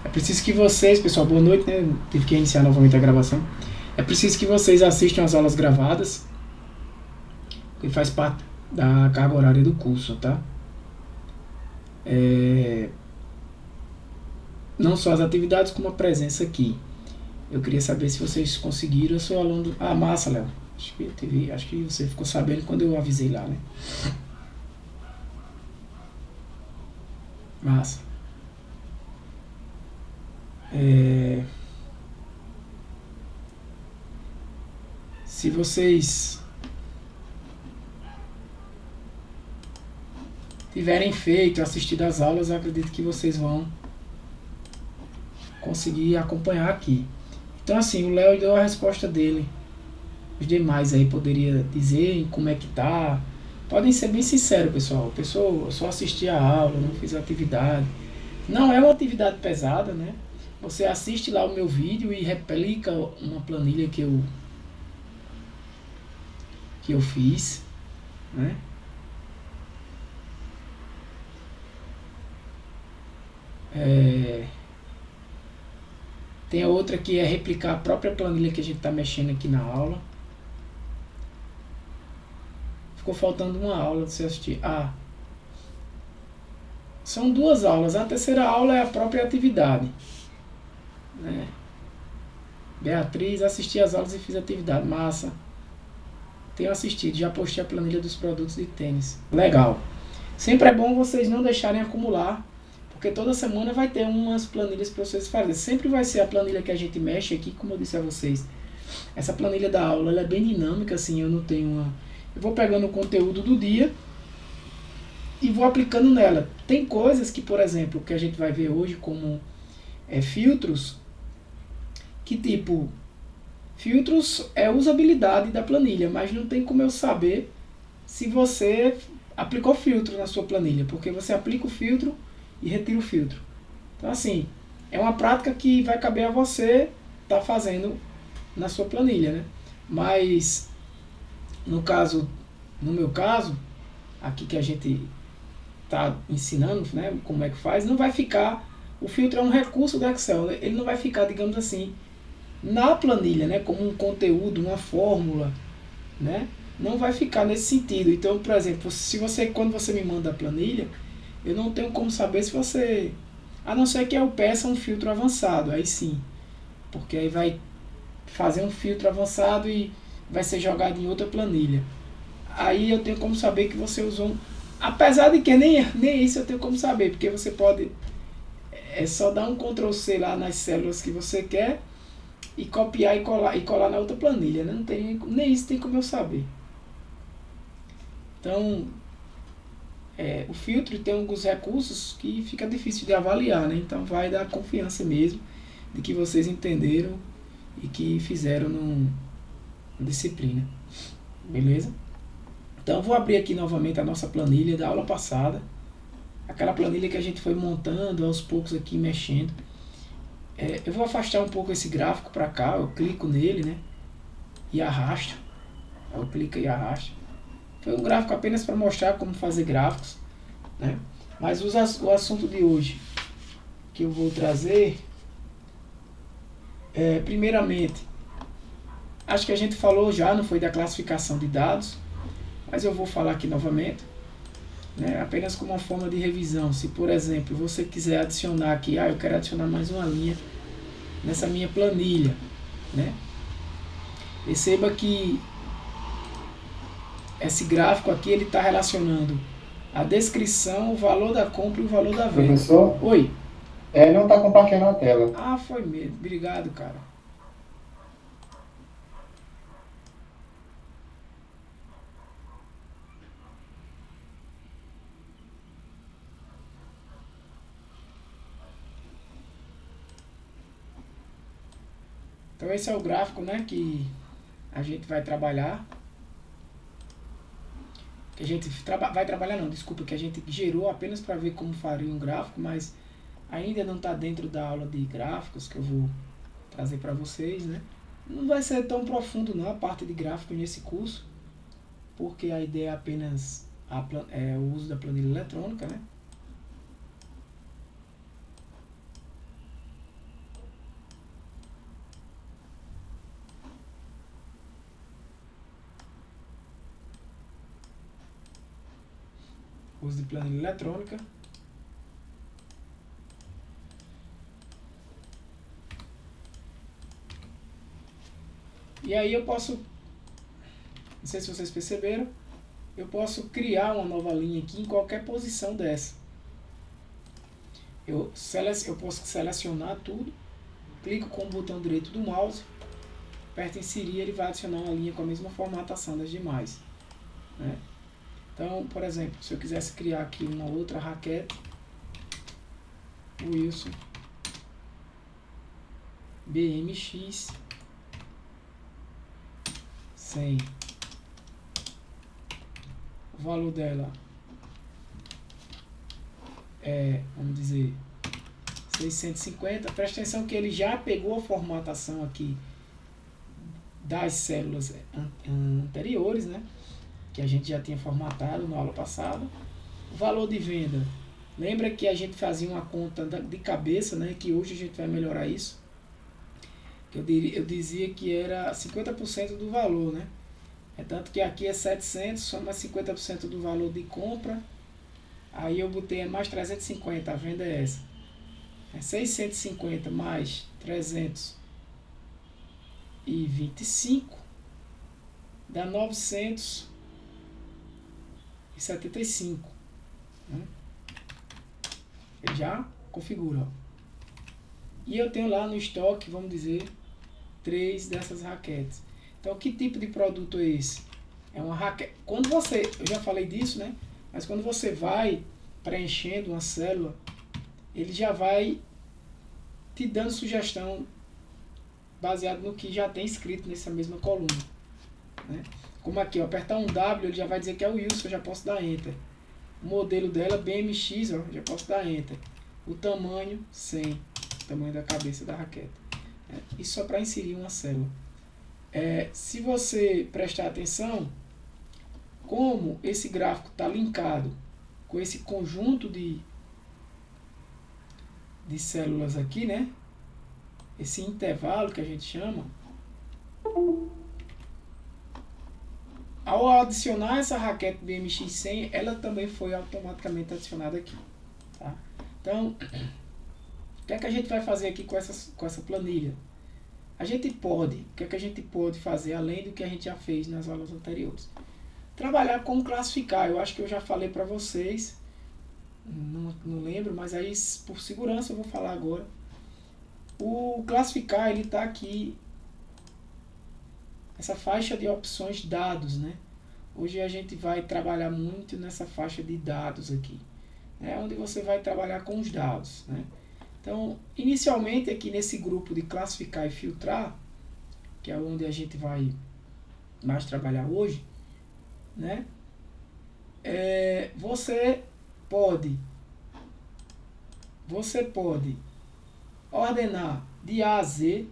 É preciso que vocês, pessoal, boa noite, né? Tive que iniciar novamente a gravação. É preciso que vocês assistam as aulas gravadas, que faz parte da carga horária do curso, tá? Não só as atividades, como a presença aqui. Eu queria saber se vocês conseguiram. Eu sou aluno do... Ah, massa, Léo. Acho que você ficou sabendo quando eu avisei lá, né? Massa. Se vocês tiverem feito, assistido às aulas, eu acredito que vocês vão conseguir acompanhar aqui. Então, assim, o Léo deu a resposta dele. Os demais aí poderia dizer como é que tá. Podem ser bem sinceros, pessoal. Eu só assisti a aula, não fiz a atividade. Não é uma atividade pesada, né? Você assiste lá o meu vídeo e replica uma planilha que eu fiz, né? Tem a outra que é replicar a própria planilha que a gente está mexendo aqui na aula. Ficou faltando uma aula de você assistir. São duas aulas. A terceira aula é a própria atividade, né? Beatriz, assisti as aulas e fiz atividade. Massa. Tenho assistido, já postei a planilha dos produtos de tênis. Legal. Sempre é bom vocês não deixarem acumular, porque toda semana vai ter umas planilhas para vocês fazerem. Sempre vai ser a planilha que a gente mexe aqui, como eu disse a vocês. Essa planilha da aula ela é bem dinâmica, assim, eu não tenho uma... Eu vou pegando o conteúdo do dia e vou aplicando nela. Tem coisas que, por exemplo, que a gente vai ver hoje como filtros, que tipo... Filtros é usabilidade da planilha, mas não tem como eu saber se você aplicou filtro na sua planilha, porque você aplica o filtro e retira o filtro. Então, assim, é uma prática que vai caber a você estar fazendo na sua planilha, né? Mas, no meu caso, aqui que a gente está ensinando, né, como é que faz, não vai ficar... O filtro é um recurso do Excel, né? Ele não vai ficar, digamos assim, na planilha, né, como um conteúdo, uma fórmula, né, não vai ficar nesse sentido. Então, por exemplo, se você, quando você me manda a planilha, eu não tenho como saber se você, a não ser que eu peça um filtro avançado, aí sim, porque aí vai fazer um filtro avançado e vai ser jogado em outra planilha. Aí eu tenho como saber que você usou apesar de que nem isso eu tenho como saber, porque você pode só dar um Ctrl C lá nas células que você quer e copiar e colar na outra planilha, né? Não tem, nem isso tem como eu saber. Então, o filtro tem alguns recursos que fica difícil de avaliar, né? Então vai dar confiança mesmo de que vocês entenderam e que fizeram na disciplina. Beleza? Então eu vou abrir aqui novamente a nossa planilha da aula passada. Aquela planilha que a gente foi montando aos poucos aqui, mexendo. Eu vou afastar um pouco esse gráfico para cá, eu clico nele, né? E arrasto. Eu clico e arrasto. Foi um gráfico apenas para mostrar como fazer gráficos, né? Mas o assunto de hoje que eu vou trazer primeiramente, acho que a gente falou já, não foi da classificação de dados, mas eu vou falar aqui novamente, né? Apenas como uma forma de revisão. Se, por exemplo, você quiser adicionar aqui, eu quero adicionar mais uma linha nessa minha planilha, né? Perceba que esse gráfico aqui ele está relacionando a descrição, o valor da compra e o valor da venda. Professor? Oi. Não está compartilhando a tela. Foi mesmo. Obrigado, cara. Então esse é o gráfico, né, que a gente vai trabalhar. Que a gente vai trabalhar não, desculpa, que a gente gerou apenas para ver como faria um gráfico, mas ainda não está dentro da aula de gráficos que eu vou trazer para vocês, né? Não vai ser tão profundo não a parte de gráficos nesse curso, porque a ideia é apenas o uso da planilha eletrônica, né? uso de planilha eletrônica. E aí eu posso, não sei se vocês perceberam, eu posso criar uma nova linha aqui em qualquer posição dessa. Eu posso selecionar tudo, clico com o botão direito do mouse, aperto inserir, ele vai adicionar uma linha com a mesma formatação das demais, né? Então, por exemplo, se eu quisesse criar aqui uma outra raquete, Wilson BMX 100, o valor dela é, vamos dizer, 650. Presta atenção que ele já pegou a formatação aqui das células anteriores, né, que a gente já tinha formatado na aula passada. O valor de venda, lembra que a gente fazia uma conta de cabeça, né, que hoje a gente vai melhorar isso. Eu dizia que era 50% do valor, né? É tanto que aqui é 700, soma 50% do valor de compra. Aí eu botei mais 350, a venda é essa. É 650 mais 325 dá 975. Né? Ele já configura. Ó. E eu tenho lá no estoque, vamos dizer, 3 dessas raquetes. Então, que tipo de produto é esse? É uma raquete. Quando você, eu já falei disso, né? Mas quando você vai preenchendo uma célula, ele já vai te dando sugestão baseado no que já tem escrito nessa mesma coluna, né? Como aqui, ó, apertar um W, ele já vai dizer que é o Wilson, eu já posso dar Enter. O modelo dela, BMX, ó, já posso dar Enter. O tamanho, 100, o tamanho da cabeça da raquete. Isso só para inserir uma célula. Se você prestar atenção, como esse gráfico está linkado com esse conjunto de células aqui, né? Esse intervalo que a gente chama, ao adicionar essa raquete BMX100, ela também foi automaticamente adicionada aqui, tá? Então, o que é que a gente vai fazer aqui com essa planilha? O que é que a gente pode fazer além do que a gente já fez nas aulas anteriores? Trabalhar com classificar. Eu acho que eu já falei para vocês, não lembro, mas aí por segurança eu vou falar agora. O classificar, ele está aqui, essa faixa de opções dados, né? Hoje a gente vai trabalhar muito nessa faixa de dados aqui, né? Onde você vai trabalhar com os dados, né? Então, inicialmente aqui nesse grupo de classificar e filtrar, que é onde a gente vai mais trabalhar hoje, né? Você pode ordenar de A a Z,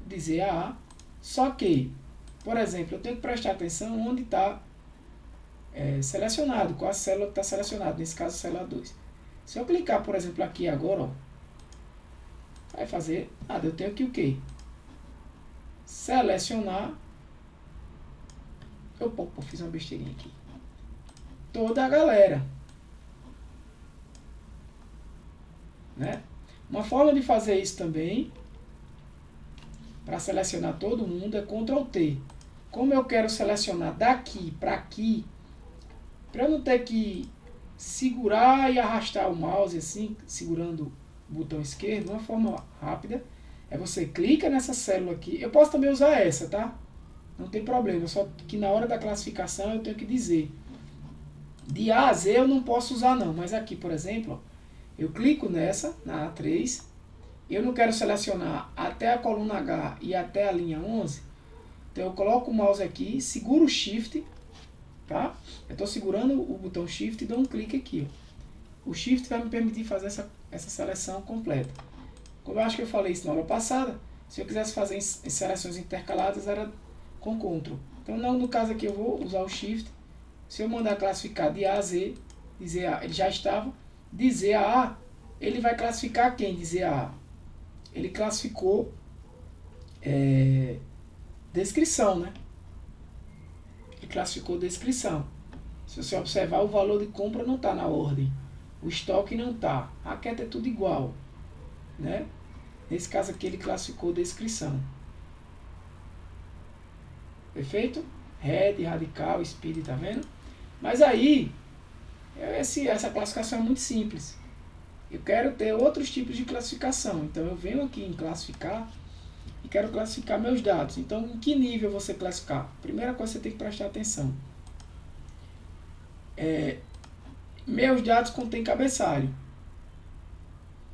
de Z a A, só que, por exemplo, eu tenho que prestar atenção onde está selecionado, qual a célula que está selecionada, nesse caso a célula 2. Se eu clicar, por exemplo, aqui agora, ó, vai fazer nada. Eu tenho que o quê? Selecionar. Eu fiz uma besteirinha aqui. Toda a galera. Né? Uma forma de fazer isso também, para selecionar todo mundo, é Ctrl T. Como eu quero selecionar daqui para aqui, para eu não ter que segurar e arrastar o mouse assim, segurando o botão esquerdo, uma forma rápida é você clica nessa célula aqui. Eu posso também usar essa, tá? Não tem problema, só que na hora da classificação eu tenho que dizer. De A a Z eu não posso usar não, mas aqui, por exemplo, ó, eu clico nessa, na A3, eu não quero selecionar até a coluna H e até a linha 11, então eu coloco o mouse aqui, seguro o Shift, tá? Eu estou segurando o botão Shift e dou um clique aqui, ó. O Shift vai me permitir fazer essa seleção completa. Como eu acho que eu falei isso na aula passada, se eu quisesse fazer seleções intercaladas era com Ctrl. Então no caso aqui eu vou usar o Shift. Se eu mandar classificar de A a Z, de Z a A, ele já estava. De Z a A, ele vai classificar quem de Z a A? Ele classificou descrição, né? Ele classificou descrição. Se você observar, o valor de compra não está na ordem. O estoque não está. A raquete é tudo igual. Né? Nesse caso aqui ele classificou descrição. Perfeito? Red, radical, speed, tá vendo? Mas aí, essa classificação é muito simples. Eu quero ter outros tipos de classificação. Então eu venho aqui em classificar e quero classificar meus dados. Então em que nível você classificar? Primeira coisa que você tem que prestar atenção. Meus dados contêm cabeçalho.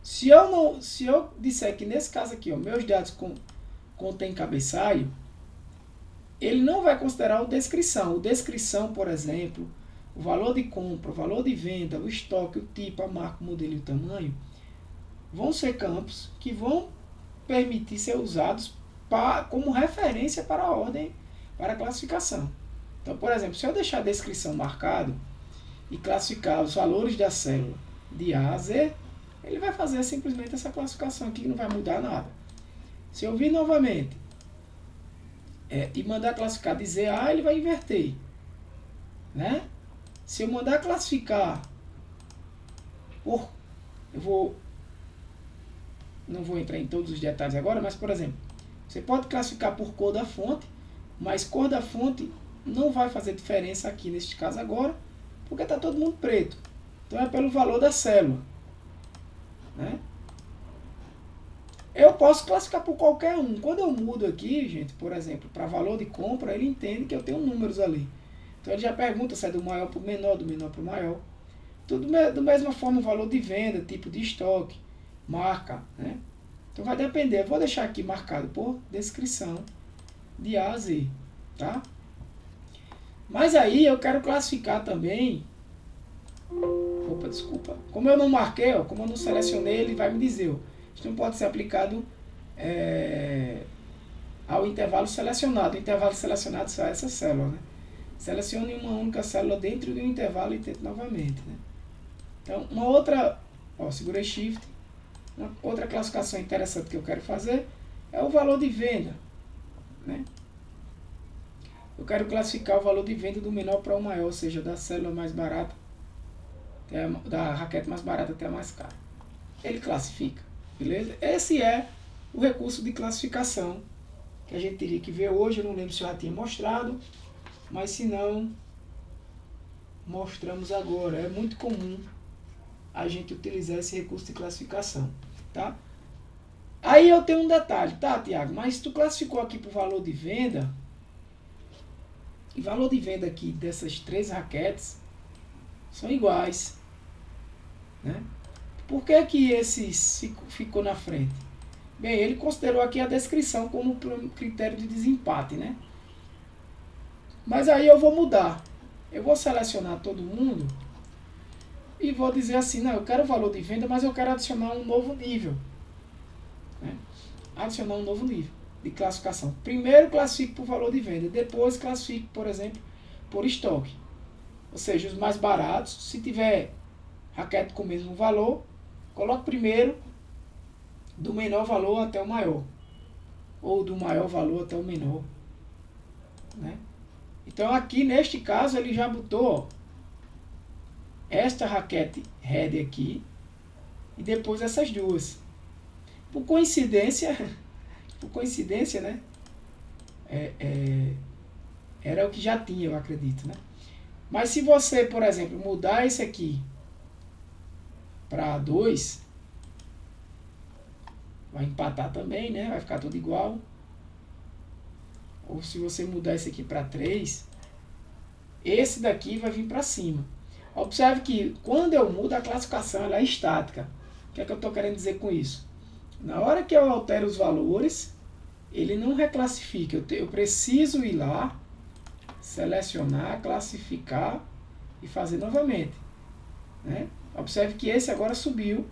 Se eu disser que nesse caso aqui, ó, meus dados contêm cabeçalho, ele não vai considerar o descrição. O descrição, por exemplo, o valor de compra, o valor de venda, o estoque, o tipo, a marca, o modelo e o tamanho, vão ser campos que vão permitir ser usados como referência para a ordem, para a classificação. Então, por exemplo, se eu deixar a descrição marcado e classificar os valores da célula de A a Z, ele vai fazer simplesmente essa classificação aqui, que não vai mudar nada. Se eu vir novamente e mandar classificar de Z a A, ele vai inverter. Né? Se eu mandar classificar por... não vou entrar em todos os detalhes agora, mas, por exemplo, você pode classificar por cor da fonte, mas cor da fonte não vai fazer diferença aqui, neste caso agora, porque está todo mundo preto. Então é pelo valor da célula. Né? Eu posso classificar por qualquer um. Quando eu mudo aqui, gente, por exemplo, para valor de compra, ele entende que eu tenho números ali. Então ele já pergunta se é do maior para o menor, do menor para o maior. Tudo da mesma forma, o valor de venda, tipo de estoque, marca. Né? Então vai depender. Eu vou deixar aqui marcado por descrição de A a Z. Tá? Mas aí eu quero classificar também... Opa, desculpa. Como eu não marquei, ó, como eu não selecionei, ele vai me dizer. Ó, isso não pode ser aplicado ao intervalo selecionado. O intervalo selecionado só é essa célula. Né? Selecione uma única célula dentro de um intervalo e tente novamente. Né? Então, uma outra... Ó, segurei Shift. Uma outra classificação interessante que eu quero fazer é o valor de venda. Né? Eu quero classificar o valor de venda do menor para o maior, ou seja, da célula mais barata, da raquete mais barata até a mais cara. Ele classifica, beleza? Esse é o recurso de classificação que a gente teria que ver hoje. Eu não lembro se eu já tinha mostrado, mas se não, mostramos agora. É muito comum a gente utilizar esse recurso de classificação, tá? Aí eu tenho um detalhe, tá, Tiago? Mas se tu classificou aqui para o valor de venda, e valor de venda aqui dessas três raquetes são iguais. Né? Por que que esses ficou na frente? Bem, ele considerou aqui a descrição como critério de desempate. Né? Mas aí eu vou mudar. Eu vou selecionar todo mundo e vou dizer assim, não, eu quero o valor de venda, mas eu quero adicionar um novo nível. Né? Adicionar um novo nível de classificação. Primeiro classifique por valor de venda, depois classifique, por exemplo, por estoque. Ou seja, os mais baratos, se tiver raquete com o mesmo valor, coloque primeiro do menor valor até o maior. Ou do maior valor até o menor. Né? Então aqui, neste caso, ele já botou esta raquete Red aqui e depois essas duas. Por coincidência, né? Era o que já tinha, eu acredito, né? Mas se você, por exemplo, mudar esse aqui para 2, vai empatar também, né? Vai ficar tudo igual. Ou se você mudar esse aqui para 3, esse daqui vai vir para cima. Observe que quando eu mudo a classificação, ela é estática. O que é que eu estou querendo dizer com isso? Na hora que eu altero os valores, ele não reclassifica. Eu preciso ir lá, selecionar, classificar e fazer novamente. Né? Observe que esse agora subiu,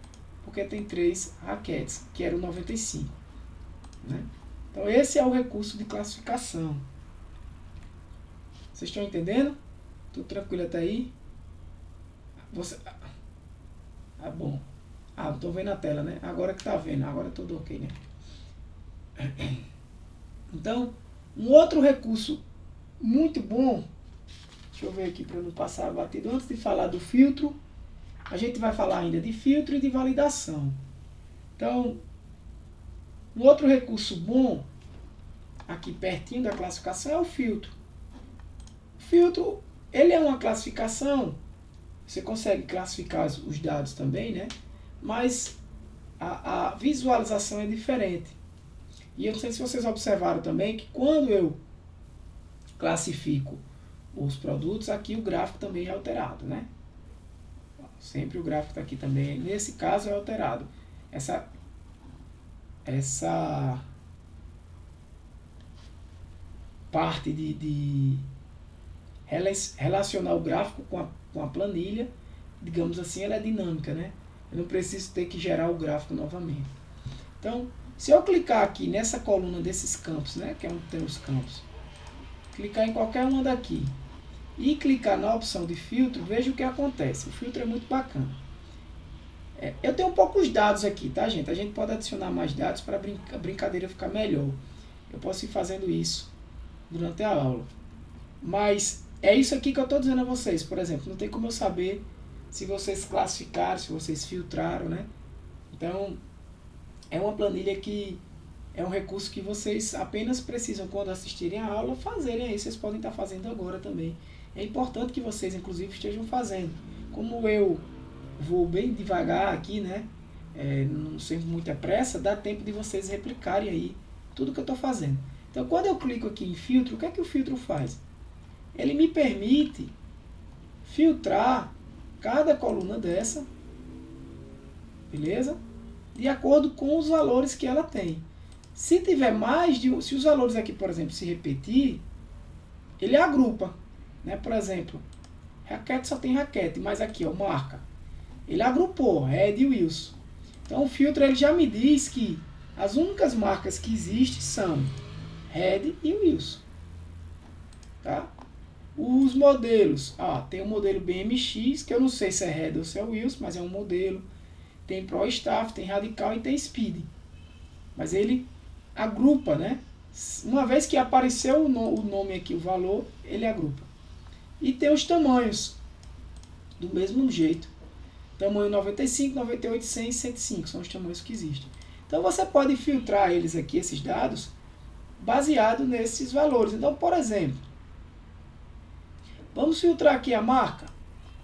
porque tem 3 raquetes, que era o 95. Né? Então esse é o recurso de classificação. Vocês estão entendendo? Tudo tranquilo até aí? Bom. Estou vendo a tela, né? Agora que tá vendo, agora tudo ok, né? Então, um outro recurso muito bom Deixa eu ver aqui para não passar batido. Antes de falar do filtro, a gente vai falar ainda de filtro e de validação. Então, um outro recurso bom, aqui pertinho da classificação, é o filtro. O filtro, ele é uma classificação, você consegue classificar os dados também, né? Mas a visualização é diferente. E eu não sei se vocês observaram também que quando eu classifico os produtos, aqui o gráfico também é alterado, né? Sempre o gráfico está aqui também. Nesse caso é alterado. Essa parte de relacionar o gráfico com a planilha, digamos assim, ela é dinâmica, né? Eu não preciso ter que gerar o gráfico novamente. Então, se eu clicar aqui nessa coluna desses campos, né, que é onde tem os campos, clicar em qualquer uma daqui e clicar na opção de filtro, veja o que acontece. O filtro é muito bacana. Eu tenho poucos dados aqui, tá, gente? A gente pode adicionar mais dados para a brincadeira ficar melhor. Eu posso ir fazendo isso durante a aula. Mas é isso aqui que eu estou dizendo a vocês. Por exemplo, não tem como eu saber se vocês classificaram, se vocês filtraram, né? Então, é uma planilha que é um recurso que vocês apenas precisam, quando assistirem a aula, fazerem aí. Vocês podem estar fazendo agora também. É importante que vocês, inclusive, estejam fazendo. Como eu vou bem devagar aqui, né? Não sem muita pressa, dá tempo de vocês replicarem aí tudo que eu estou fazendo. Então, quando eu clico aqui em filtro, o que é que o filtro faz? Ele me permite filtrar cada coluna dessa, beleza? De acordo com os valores que ela tem. Se tiver mais de... Se os valores aqui, por exemplo, se repetir, ele agrupa, né? Por exemplo, raquete só tem raquete, mas aqui, ó, marca. Ele agrupou, Red e Wilson. Então o filtro ele já me diz que as únicas marcas que existem são Red e Wilson. Tá? Os modelos, tem o modelo BMX, que eu não sei se é Red ou se é Wilson, mas é um modelo. Tem Pro Staff, tem Radical e tem Speed. Mas ele agrupa, né? Uma vez que apareceu o nome aqui, o valor, ele agrupa. E tem os tamanhos, do mesmo jeito. Tamanho 95, 98, 100 e 105 são os tamanhos que existem. Então você pode filtrar eles aqui, esses dados, baseado nesses valores. Então, por exemplo, vamos filtrar aqui a marca.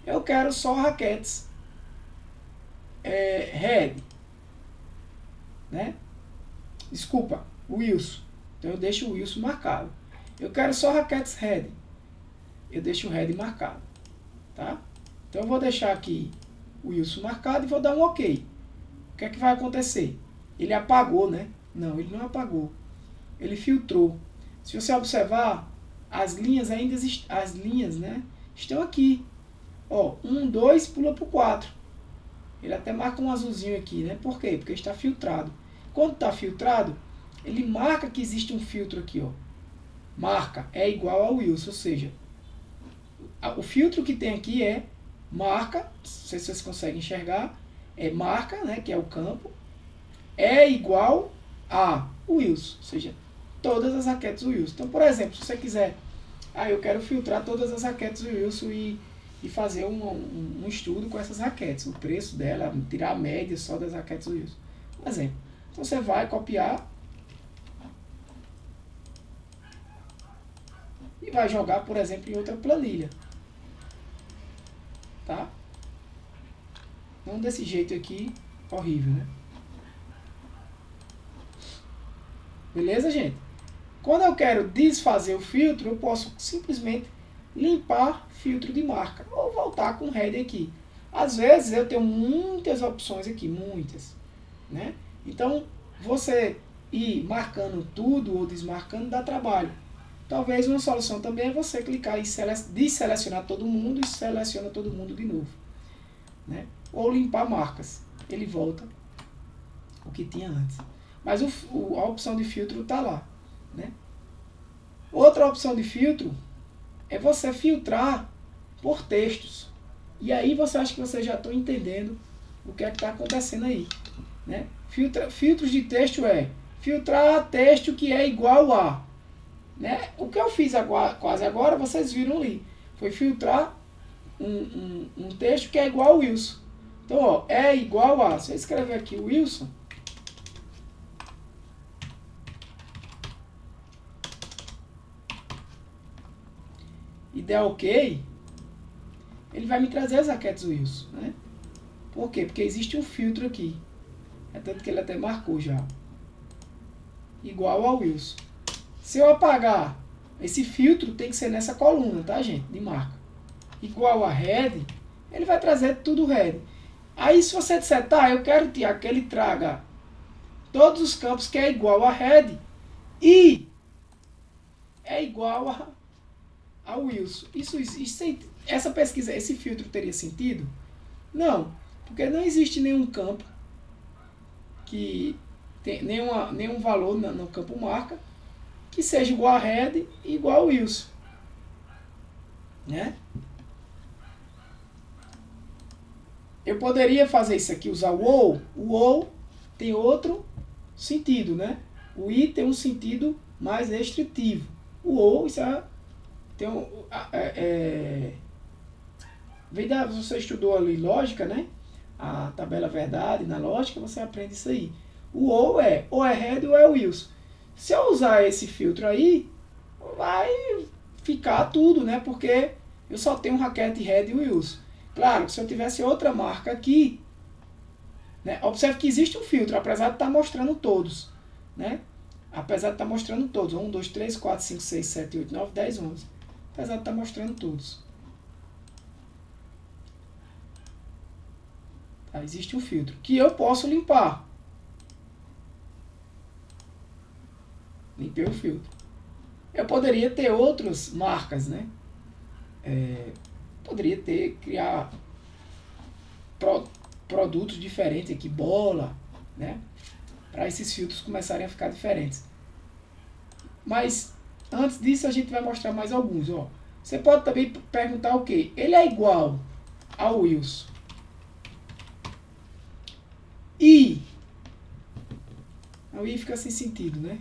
Eu quero só raquetes Red, né? Desculpa, Wilson. Então eu deixo o Wilson marcado. Eu quero só raquetes Red. Eu deixo o Red marcado, tá? Então eu vou deixar aqui o Wilson marcado e vou dar um OK. O que é que vai acontecer? Ele apagou, né? Não, ele não apagou. Ele filtrou. Se você observar, as linhas ainda existem, as linhas, né, estão aqui. Ó, 1, 2, pula para o 4. Ele até marca um azulzinho aqui, né? Por quê? Porque está filtrado. Quando está filtrado, ele marca que existe um filtro aqui, ó. Marca é igual ao Wilson, ou seja, o filtro que tem aqui é marca, não sei se vocês conseguem enxergar, é marca, né, que é o campo, é igual a Wilson, ou seja, todas as raquetes Wilson. Então, por exemplo, se você quiser, eu quero filtrar todas as raquetes Wilson e fazer um estudo com essas raquetes, o preço dela, tirar a média só das raquetes Wilson. Por exemplo, então você vai copiar e vai jogar, por exemplo, em outra planilha. Tá? Não desse jeito aqui, horrível, né? Beleza, gente? Quando eu quero desfazer o filtro, eu posso simplesmente limpar filtro de marca ou voltar com o header aqui. Às vezes eu tenho muitas opções aqui, muitas, né? Então, você ir marcando tudo ou desmarcando dá trabalho. Talvez uma solução também é você clicar e desselecionar todo mundo e seleciona todo mundo de novo, né? Ou limpar marcas. Ele volta o que tinha antes. Mas a opção de filtro está lá, né? Outra opção de filtro é você filtrar por textos. E aí você acha que você já está entendendo o que é que está acontecendo aí, né? Filtros de texto é filtrar texto que é igual a, né? O que eu fiz quase agora, vocês viram ali. foi filtrar um texto que é igual ao Wilson. Então, ó, é igual a, se eu escrever aqui Wilson, e der OK, ele vai me trazer as raquetes Wilson, né? Por quê? Porque existe um filtro aqui. É tanto que ele até marcou já. Igual ao Wilson. Se eu apagar, esse filtro tem que ser nessa coluna, tá, gente? De marca. Igual a red, ele vai trazer tudo red. Aí se você disser, tá, eu quero, Tiago, que ele traga todos os campos que é igual a red e é igual a Wilson. Essa pesquisa, esse filtro teria sentido? Não, porque não existe nenhum campo que tem nenhum valor no campo marca que seja igual a red e igual a Wilson, né? Eu poderia fazer isso aqui, usar o ou. O ou tem outro sentido, né? O i tem um sentido mais restritivo. O ou, isso tem você estudou ali lógica, né? A tabela verdade, na lógica, você aprende isso aí. O ou é red ou é Wilson. Se eu usar esse filtro aí, vai ficar tudo, né? Porque eu só tenho raquete red e Wilson. Claro, se eu tivesse outra marca aqui, né? Observe que existe um filtro, apesar de estar mostrando todos, né? Apesar de estar mostrando todos. 1, 2, 3, 4, 5, 6, 7, 8, 9, 10, 11. Apesar de estar mostrando todos. Tá? Existe um filtro que eu posso limpar. Limpei o filtro. Eu poderia ter outras marcas, né? Poderia criar produtos diferentes aqui, bola, né? Para esses filtros começarem a ficar diferentes. Mas antes disso a gente vai mostrar mais alguns, ó. Você pode também perguntar o quê? Ele é igual ao Wilson. E o i fica sem sentido, né?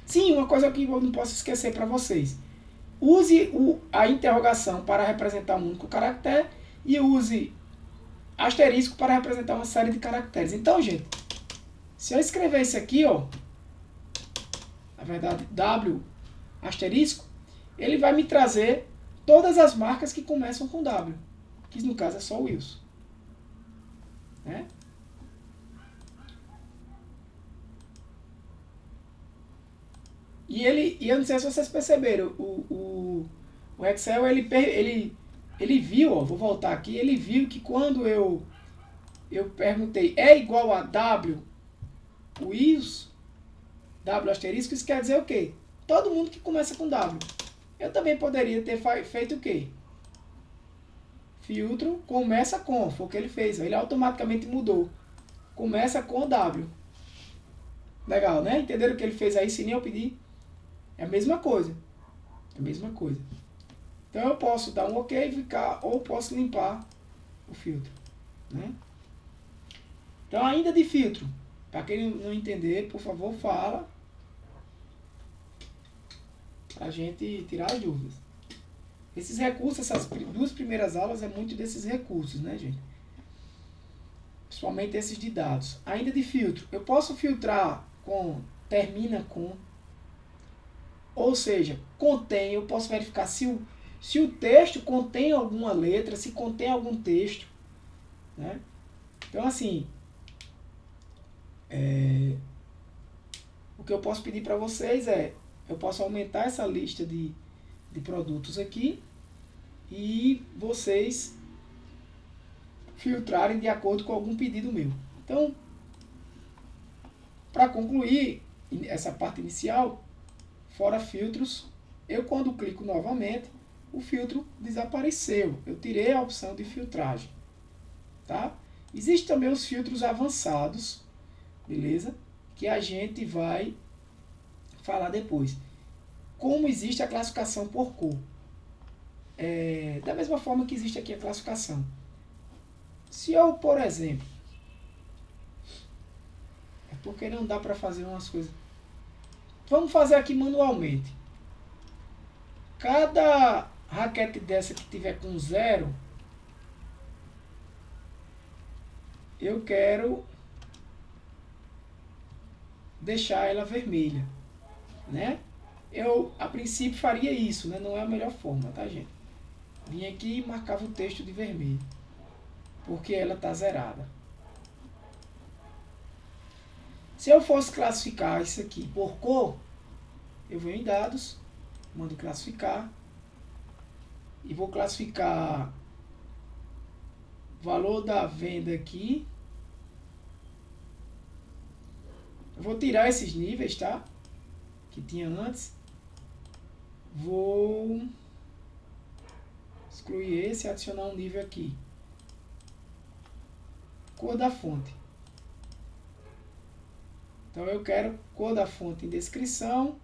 Sim, uma coisa que eu não posso esquecer para vocês. Use a interrogação para representar um único caractere e use asterisco para representar uma série de caracteres. Então, gente, se eu escrever isso aqui, ó, na verdade, W asterisco, ele vai me trazer todas as marcas que começam com W, que no caso é só o Wilson, né? E eu não sei se vocês perceberam, o Excel, ele viu, ó, vou voltar aqui, ele viu que quando eu perguntei, é igual a W, Wilson, W asterisco, isso quer dizer o quê? Todo mundo que começa com W. Eu também poderia ter feito o quê? Filtro começa com, foi o que ele fez, ele automaticamente mudou. Começa com W. Legal, né? Entenderam o que ele fez aí, se nem eu pedir? É a mesma coisa. É a mesma coisa. Então eu posso dar um OK e ficar, ou posso limpar o filtro, né? Então ainda de filtro, para quem não entender, por favor, fala, para a gente tirar as dúvidas. Esses recursos, essas duas primeiras aulas é muito desses recursos, né, gente? Principalmente esses de dados. Ainda de filtro, eu posso filtrar com termina com, ou seja, contém, eu posso verificar se o texto contém alguma letra, se contém algum texto, né? Então, assim, o que eu posso pedir para vocês é, eu posso aumentar essa lista de produtos aqui e vocês filtrarem de acordo com algum pedido meu. Então, para concluir essa parte inicial, fora filtros, eu quando clico novamente, o filtro desapareceu. Eu tirei a opção de filtragem. Tá? Existem também os filtros avançados, beleza? Que a gente vai falar depois. Como existe a classificação por cor. Da mesma forma que existe aqui a classificação. Se eu, por exemplo, é porque não dá para fazer umas coisas. Vamos fazer aqui manualmente. Cada raquete dessa que tiver com 0, eu quero deixar ela vermelha, né? Eu, a princípio, faria isso, né? Não é a melhor forma, tá, gente? Vim aqui e marcava o texto de vermelho, porque ela está zerada. Se eu fosse classificar isso aqui por cor, eu venho em dados, mando classificar, e vou classificar valor da venda aqui. Eu vou tirar esses níveis, tá? Que tinha antes. Vou excluir esse e adicionar um nível aqui. Cor da fonte. Então eu quero cor da fonte em descrição,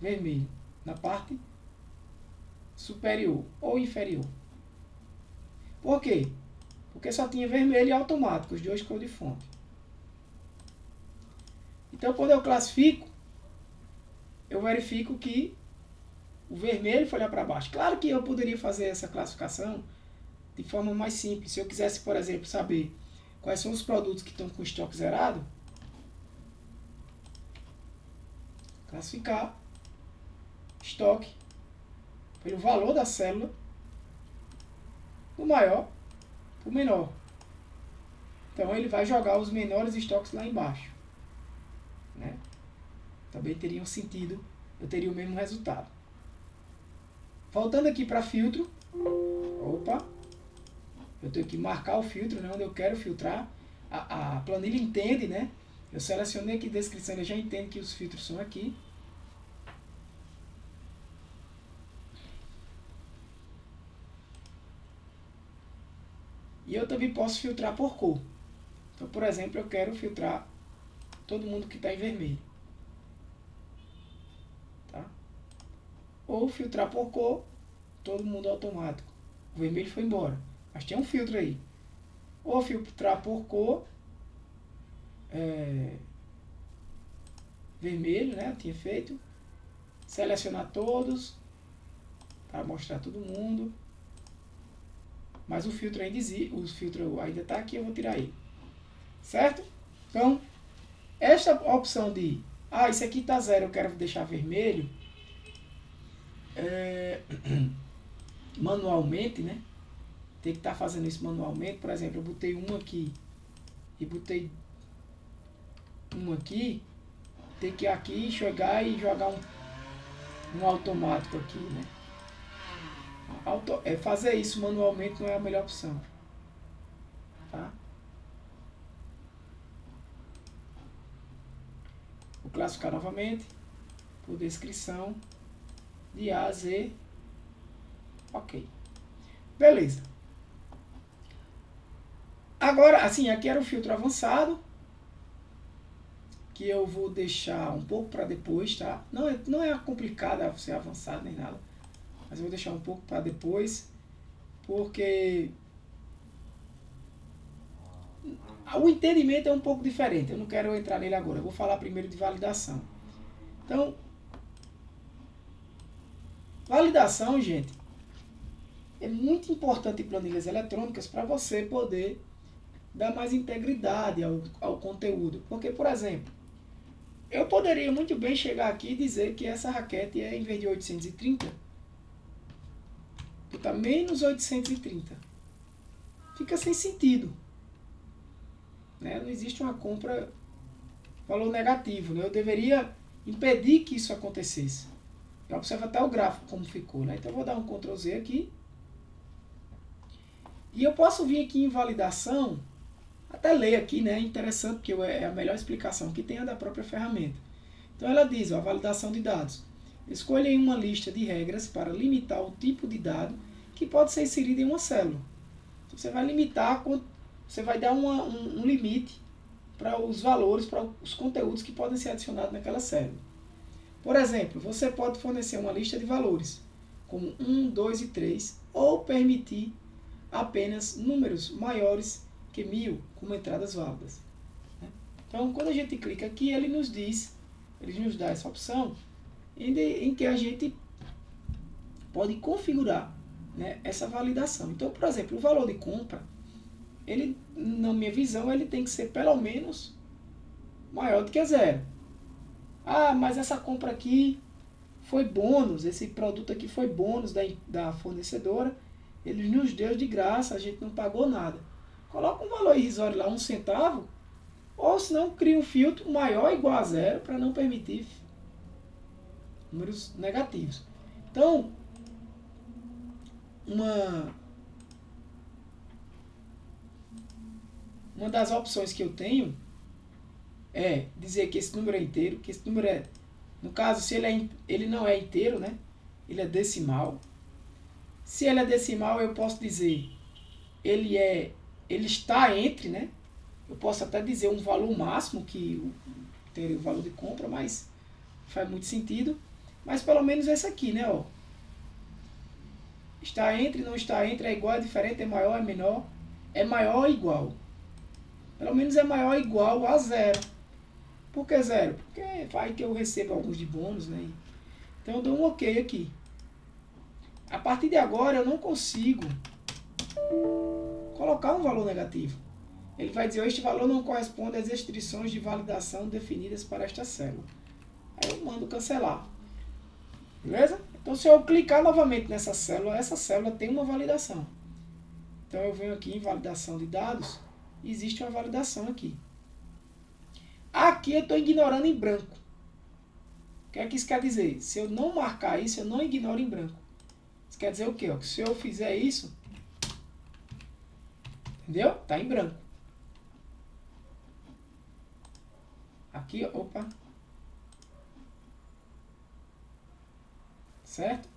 vermelho, na parte superior ou inferior. Por quê? Porque só tinha vermelho e automático, os dois cores de fonte. Então quando eu classifico, eu verifico que o vermelho foi lá para baixo. Claro que eu poderia fazer essa classificação de forma mais simples. Se eu quisesse, por exemplo, saber quais são os produtos que estão com estoque zerado, classificar estoque pelo valor da célula, do maior para o menor. Então ele vai jogar os menores estoques lá embaixo, né? Também teria um sentido, eu teria o mesmo resultado. Voltando aqui para filtro, opa, eu tenho que marcar o filtro, né, onde eu quero filtrar. A planilha entende, né? Eu selecionei aqui descrição, ele já entende que os filtros são aqui. E eu também posso filtrar por cor. Então, por exemplo, eu quero filtrar todo mundo que está em vermelho. Tá? Ou filtrar por cor, todo mundo automático. O vermelho foi embora, mas tem um filtro aí. Ou filtrar por cor, vermelho, né? Eu tinha feito. Selecionar todos, para mostrar todo mundo. Mas o filtro ainda existe, o filtro ainda está aqui, eu vou tirar ele. Certo? Então, esta opção de, isso aqui está 0, eu quero deixar vermelho, manualmente, né? Tem que estar fazendo isso manualmente. Por exemplo, eu botei um aqui e botei um aqui, tem que aqui chegar e jogar um automático aqui, né? Fazer isso manualmente não é a melhor opção, tá? Vou classificar novamente por descrição de A a Z. Ok, beleza. Agora, assim, aqui era o filtro avançado, que eu vou deixar um pouco para depois, tá? Não é complicado ser avançado nem nada, mas eu vou deixar um pouco para depois, porque o entendimento é um pouco diferente. Eu não quero entrar nele agora, eu vou falar primeiro de validação. Então, validação, gente, é muito importante em planilhas eletrônicas para você poder dar mais integridade ao conteúdo. Porque, por exemplo, eu poderia muito bem chegar aqui e dizer que essa raquete é, em vez de 830, botar menos 830. Fica sem sentido, né? Não existe uma compra valor negativo, né? Eu deveria impedir que isso acontecesse. Observa até o gráfico como ficou, né? Então eu vou dar um Ctrl Z aqui. E eu posso vir aqui em validação, até ler aqui, né? É interessante, porque é a melhor explicação que tem a da própria ferramenta. Então ela diz, a validação de dados. Escolha em uma lista de regras para limitar o tipo de dado que pode ser inserido em uma célula. Então, você vai limitar, você vai dar um limite para os valores, para os conteúdos que podem ser adicionados naquela célula. Por exemplo, você pode fornecer uma lista de valores, como 1, 2 e 3, ou permitir apenas números maiores que 1000 como entradas válidas. Então, quando a gente clica aqui, ele nos dá essa opção em que a gente pode configurar, né, essa validação. Então, por exemplo, o valor de compra, ele, na minha visão, ele tem que ser pelo menos maior do que zero. Ah, mas essa compra aqui foi bônus, esse produto aqui foi bônus da fornecedora, ele nos deu de graça, a gente não pagou nada. Coloca um valor irrisório lá, 1 centavo, ou se não, cria um filtro maior ou igual a zero para não permitir números negativos. Então, uma das opções que eu tenho é dizer que esse número é inteiro, que esse número é, no caso, se ele não é inteiro, né? Ele é decimal. Se ele é decimal, eu posso dizer ele está entre, né? Eu posso até dizer um valor máximo que teria o valor de compra, mas faz muito sentido. Mas pelo menos esse aqui, né? Ó. Está entre, não está entre, é igual, é diferente, é maior, é menor. É maior ou igual. Pelo menos é maior ou igual a zero. Por que zero? Porque vai que eu recebo alguns de bônus, né? Então eu dou um OK aqui. A partir de agora eu não consigo colocar um valor negativo. Ele vai dizer, este valor não corresponde às restrições de validação definidas para esta célula. Aí eu mando cancelar. Beleza? Então se eu clicar novamente nessa célula, essa célula tem uma validação. Então eu venho aqui em validação de dados, existe uma validação aqui. Aqui eu estou ignorando em branco. O que é que isso quer dizer? Se eu não marcar isso, eu não ignoro em branco. Isso quer dizer o quê? Se eu fizer isso, entendeu? Está em branco. Aqui, opa. Certo?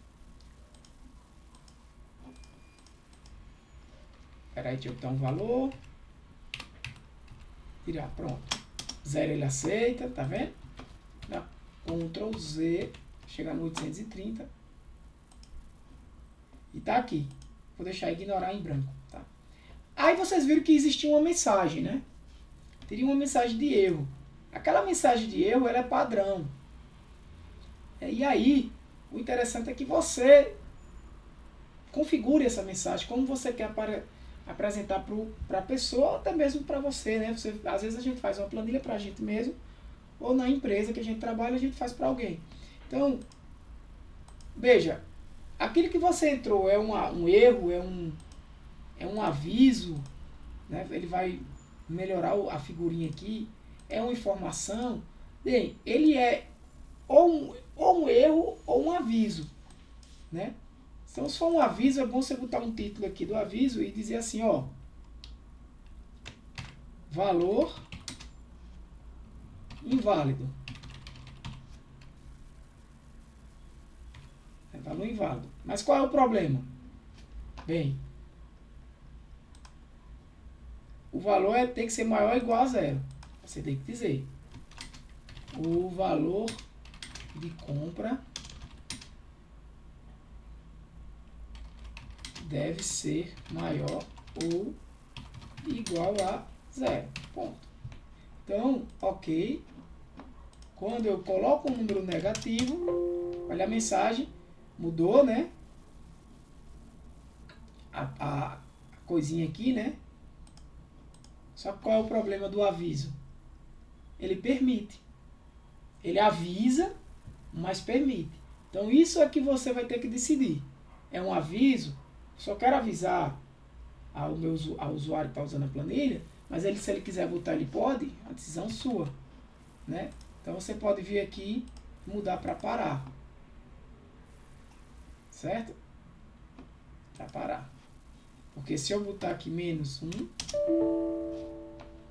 Espera aí, deixa eu botar um valor. Tirar, pronto. 0 ele aceita, tá vendo? Dá Ctrl Z, chegar no 830. E tá aqui. Vou deixar ignorar em branco, tá? Aí vocês viram que existia uma mensagem, né? Teria uma mensagem de erro. Aquela mensagem de erro, ela é padrão. E aí, o interessante é que você configure essa mensagem como você quer apresentar para a pessoa, ou até mesmo para você, né? Às vezes a gente faz uma planilha para a gente mesmo, ou na empresa que a gente trabalha, a gente faz para alguém. Então, veja, aquilo que você entrou é um erro, é um aviso, né? Ele vai melhorar a figurinha aqui, é uma informação. Bem, ele é ou um erro ou um aviso, né? Então, se for um aviso, é bom você botar um título aqui do aviso e dizer assim, ó, valor inválido. É valor inválido. Mas qual é o problema? Bem, o valor tem que ser maior ou igual a zero. Você tem que dizer. O valor de compra deve ser maior ou igual a zero. Ponto. Então, OK. Quando eu coloco um número negativo, olha a mensagem, mudou, né? A coisinha aqui, né? Só que qual é o problema do aviso? Ele permite. Ele avisa, mas permite. Então, isso é que você vai ter que decidir. É um aviso, só quero avisar ao usuário que está usando a planilha, mas se ele quiser botar, ele pode, a decisão sua, né? Então, você pode vir aqui e mudar para parar. Certo? Para parar. Porque se eu botar aqui menos 1,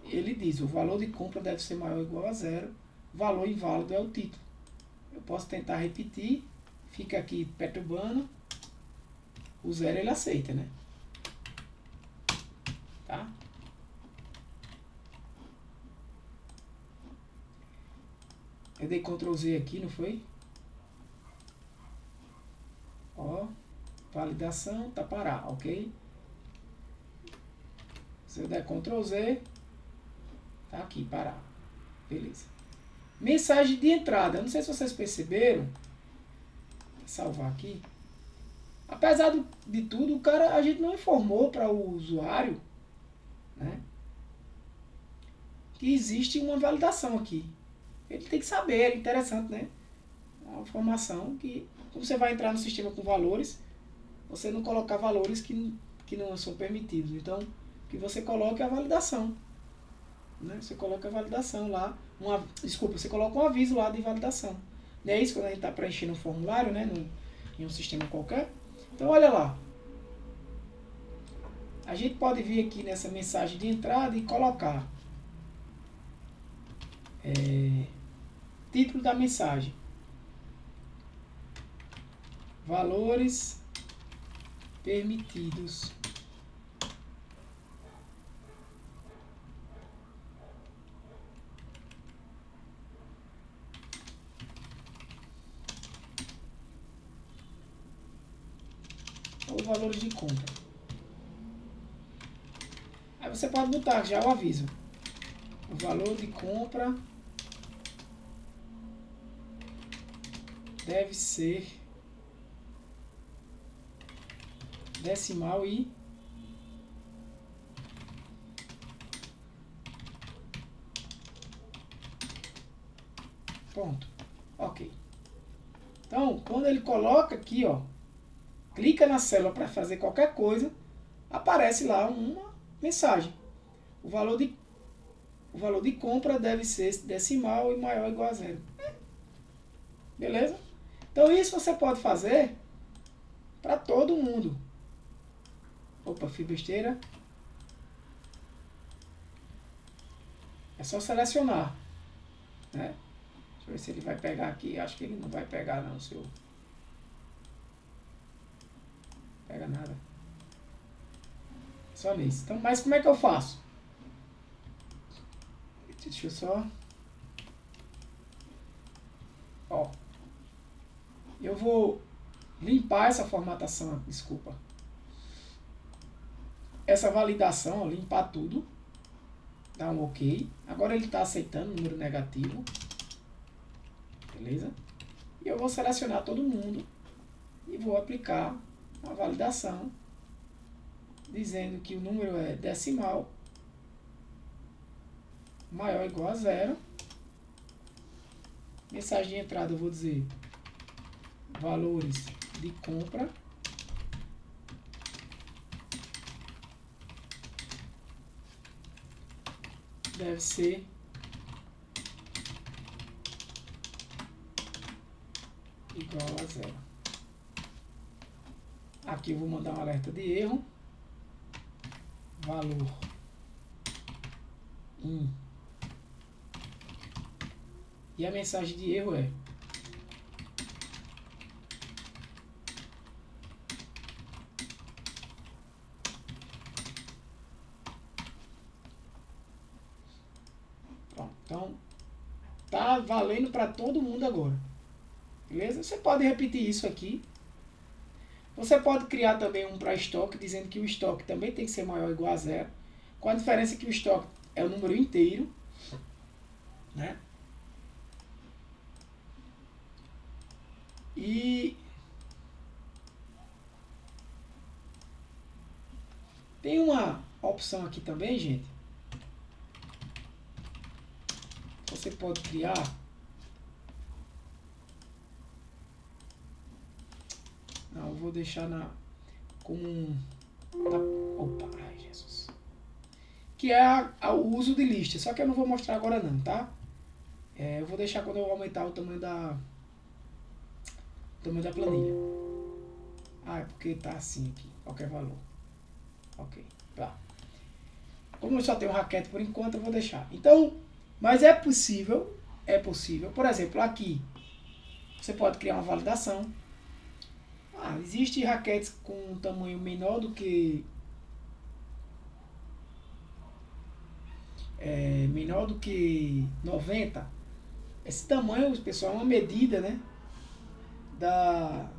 ele diz, o valor de compra deve ser maior ou igual a zero, valor inválido é o título. Eu posso tentar repetir, fica aqui perturbando, o zero ele aceita, né? Tá? Eu dei Ctrl Z aqui, não foi? Ó, validação, tá parar, ok? Se eu der Ctrl Z, tá aqui, parar. Beleza. Mensagem de entrada. Não sei se vocês perceberam, salvar aqui. Apesar de tudo, a gente não informou para o usuário, né, que existe uma validação aqui. Ele tem que saber, é interessante, né? Uma informação que, como você vai entrar no sistema com valores, você não colocar valores que não são permitidos. Então, que você coloque a validação. Né? Você coloca a validação lá. Você coloca um aviso lá de validação. Não é isso quando a gente está preenchendo um formulário, né? Em um sistema qualquer. Então, olha lá. A gente pode vir aqui nessa mensagem de entrada e colocar título da mensagem. Valores permitidos. Ou valores de compra. Aí você pode botar já o aviso. O valor de compra deve ser decimal e ponto. Ok. Então, quando ele coloca aqui, ó, clica na célula para fazer qualquer coisa, aparece lá uma mensagem. O valor de compra deve ser decimal e maior ou igual a 0. Beleza? Então isso você pode fazer para todo mundo. Opa, fiz besteira. É só selecionar, né? Deixa eu ver se ele vai pegar aqui. Acho que ele não vai pegar não, seu. Pega nada. Só nisso. Então, mas como é que eu faço? Deixa eu só... Ó. Eu vou limpar essa formatação, desculpa. Essa validação, ó, limpar tudo. Dar um OK. Agora ele está aceitando número negativo. Beleza? E eu vou selecionar todo mundo. E vou aplicar a validação. Dizendo que o número é decimal. Maior ou igual a 0. Mensagem de entrada eu vou dizer valores de compra. Deve ser igual a 0. Aqui eu vou mandar um alerta de erro. Valor e a mensagem de erro é pronto. Então tá valendo para todo mundo agora, beleza? Você pode repetir isso aqui. Você pode criar também um para estoque, dizendo que o estoque também tem que ser maior ou igual a 0, com a diferença que o estoque é o número inteiro, né? E tem uma opção aqui também, gente. Você pode criar não, eu vou deixar opa, ai Jesus. Que é o uso de lista, só que eu não vou mostrar agora não, tá? Eu vou deixar quando eu aumentar o tamanho da planilha. É porque tá assim aqui, qualquer valor. Ok, tá. Como eu só tenho raquete por enquanto, eu vou deixar. Então, mas é possível, por exemplo, aqui, você pode criar uma validação. Existe raquetes com um tamanho menor do que 90. Esse tamanho, pessoal, é uma medida, né, da